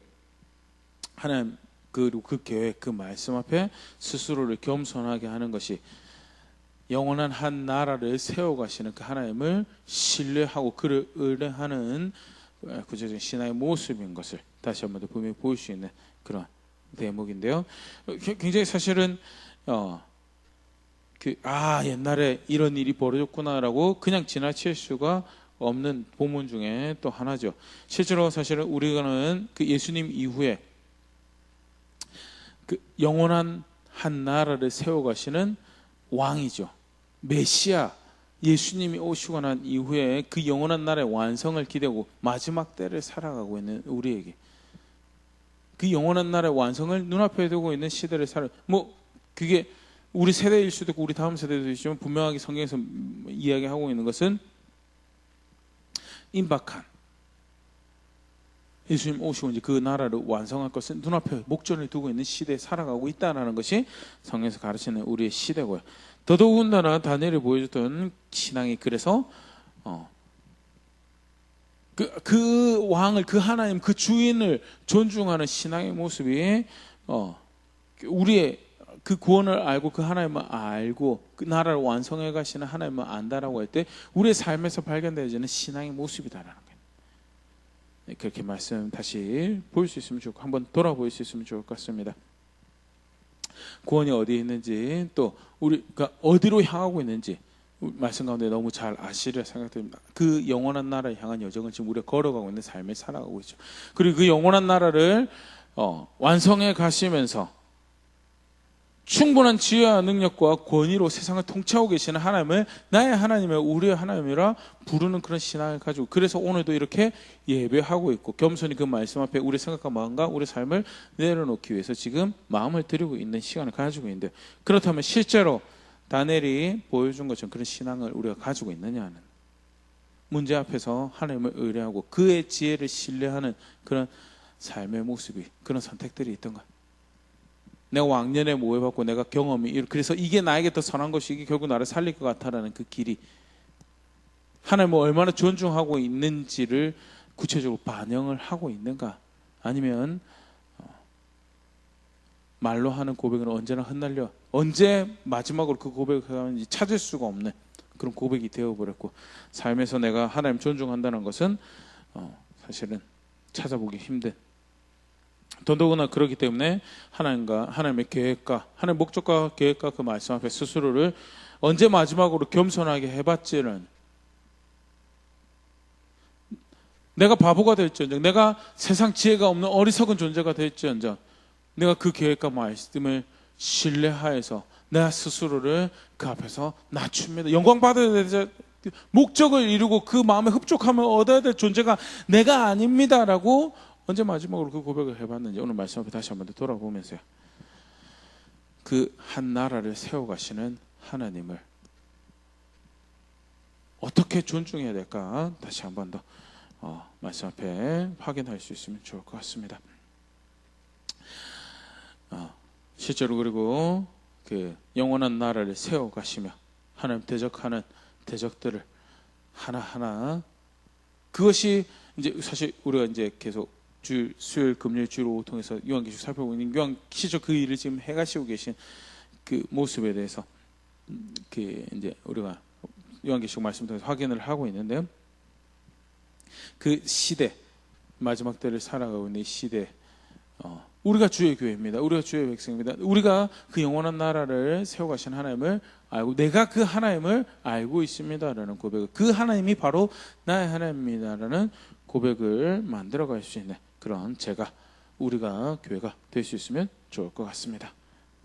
하나님 그리고 그 계획 그 말씀 앞에 스스로를 겸손하게 하는 것이 영원한 한 나라를 세워가시는 그 하나님을 신뢰하고 그를 의뢰하는 구체적인 신앙의 모습인 것을 다시 한번 더 분명히 보일 수 있는 그런 대목인데요. 굉장히 사실은 옛날에 이런 일이 벌어졌구나라고 그냥 지나칠 수가 없는 본문 중에 또 하나죠. 실제로 사실은 우리가는 그 예수님 이후에 그 영원한 한 나라를 세워가시는 왕이죠. 메시아 예수님이 오시고 난 이후에 그 영원한 나라의 완성을 기대고 마지막 때를 살아가고 있는 우리에게 그 영원한 나라의 완성을 눈앞에 두고 있는 시대를 그게 우리 세대일 수도 있고 우리 다음 세대도 있지만 분명하게 성경에서 이야기하고 있는 것은 임박한 예수님 오시고 이제 그 나라를 완성할 것은 눈앞에 목전을 두고 있는 시대에 살아가고 있다는 것이 성경에서 가르치는 우리의 시대고요. 더더군다나 다니엘이 보여줬던 신앙이 그래서 그 왕을 그 하나님 그 주인을 존중하는 신앙의 모습이 우리의 그 구원을 알고 그 하나님을 알고 그 나라를 완성해 가시는 하나님을 안다라고 할 때 우리의 삶에서 발견되어지는 신앙의 모습이다라는 거예요. 그렇게 말씀 다시 볼 수 있으면 좋고 한번 돌아볼 수 있으면 좋을 것 같습니다. 구원이 어디에 있는지 또 우리가 어디로 향하고 있는지 말씀 가운데 너무 잘 아시리라 생각됩니다. 그 영원한 나라를 향한 여정을 지금 우리가 걸어가고 있는 삶을 살아가고 있죠. 그리고 그 영원한 나라를 완성해 가시면서 충분한 지혜와 능력과 권위로 세상을 통치하고 계시는 하나님을 나의 하나님을 우리의 하나님이라 부르는 그런 신앙을 가지고, 그래서 오늘도 이렇게 예배하고 있고 겸손히 그 말씀 앞에 우리 생각과 마음과 우리 삶을 내려놓기 위해서 지금 마음을 드리고 있는 시간을 가지고 있는데, 그렇다면 실제로 다니엘이 보여준 것처럼 그런 신앙을 우리가 가지고 있느냐는, 문제 앞에서 하나님을 의뢰하고 그의 지혜를 신뢰하는 그런 삶의 모습이, 그런 선택들이 있던가. 내가 왕년에 모해받고 내가 경험이, 그래서 이게 나에게 더 선한 것이, 이게 결국 나를 살릴 것 같다라는 그 길이 하나님을 얼마나 존중하고 있는지를 구체적으로 반영을 하고 있는가. 아니면 말로 하는 고백은 언제나 흩날려, 언제 마지막으로 그 고백을 하는지 찾을 수가 없는 그런 고백이 되어버렸고, 삶에서 내가 하나님 존중한다는 것은 사실은 찾아보기 힘든, 더더구나 그렇기 때문에 하나님과 하나님의 계획과 하나님의 목적과 계획과 그 말씀 앞에 스스로를 언제 마지막으로 겸손하게 해봤지는, 내가 바보가 될지언정, 내가 세상 지혜가 없는 어리석은 존재가 될지언정, 내가 그 계획과 말씀을 신뢰하여서 내가 스스로를 그 앞에서 낮춥니다. 영광 받아야 될 목적을 이루고 그 마음의 흡족함을 얻어야 될 존재가 내가 아닙니다라고 언제 마지막으로 그 고백을 해봤는지, 오늘 말씀 앞에 다시 한번 더 돌아보면서요, 그 한 나라를 세워가시는 하나님을 어떻게 존중해야 될까 다시 한번 더 말씀 앞에 확인할 수 있으면 좋을 것 같습니다. 실제로 그리고 그 영원한 나라를 세워가시며 하나님 대적하는 대적들을 하나하나, 그것이 이제 사실 우리가 이제 계속 수요일, 금요일, 주로 통해서 요한계시록 살펴보고 있는, 요한시적 그 일을 지금 해가시고 계신 그 모습에 대해서 그 이제 우리가 요한계시록 말씀 통해서 확인을 하고 있는데요. 그 시대, 마지막 때를 살아가고 있는 이 시대, 우리가 주의 교회입니다. 우리가 주의 백성입니다. 우리가 그 영원한 나라를 세워가신 하나님을 알고, 내가 그 하나님을 알고 있습니다라는 고백을, 그 하나님이 바로 나의 하나님입니다라는 고백을 만들어갈 수 있는 그런 우리가 교회가 될 수 있으면 좋을 것 같습니다.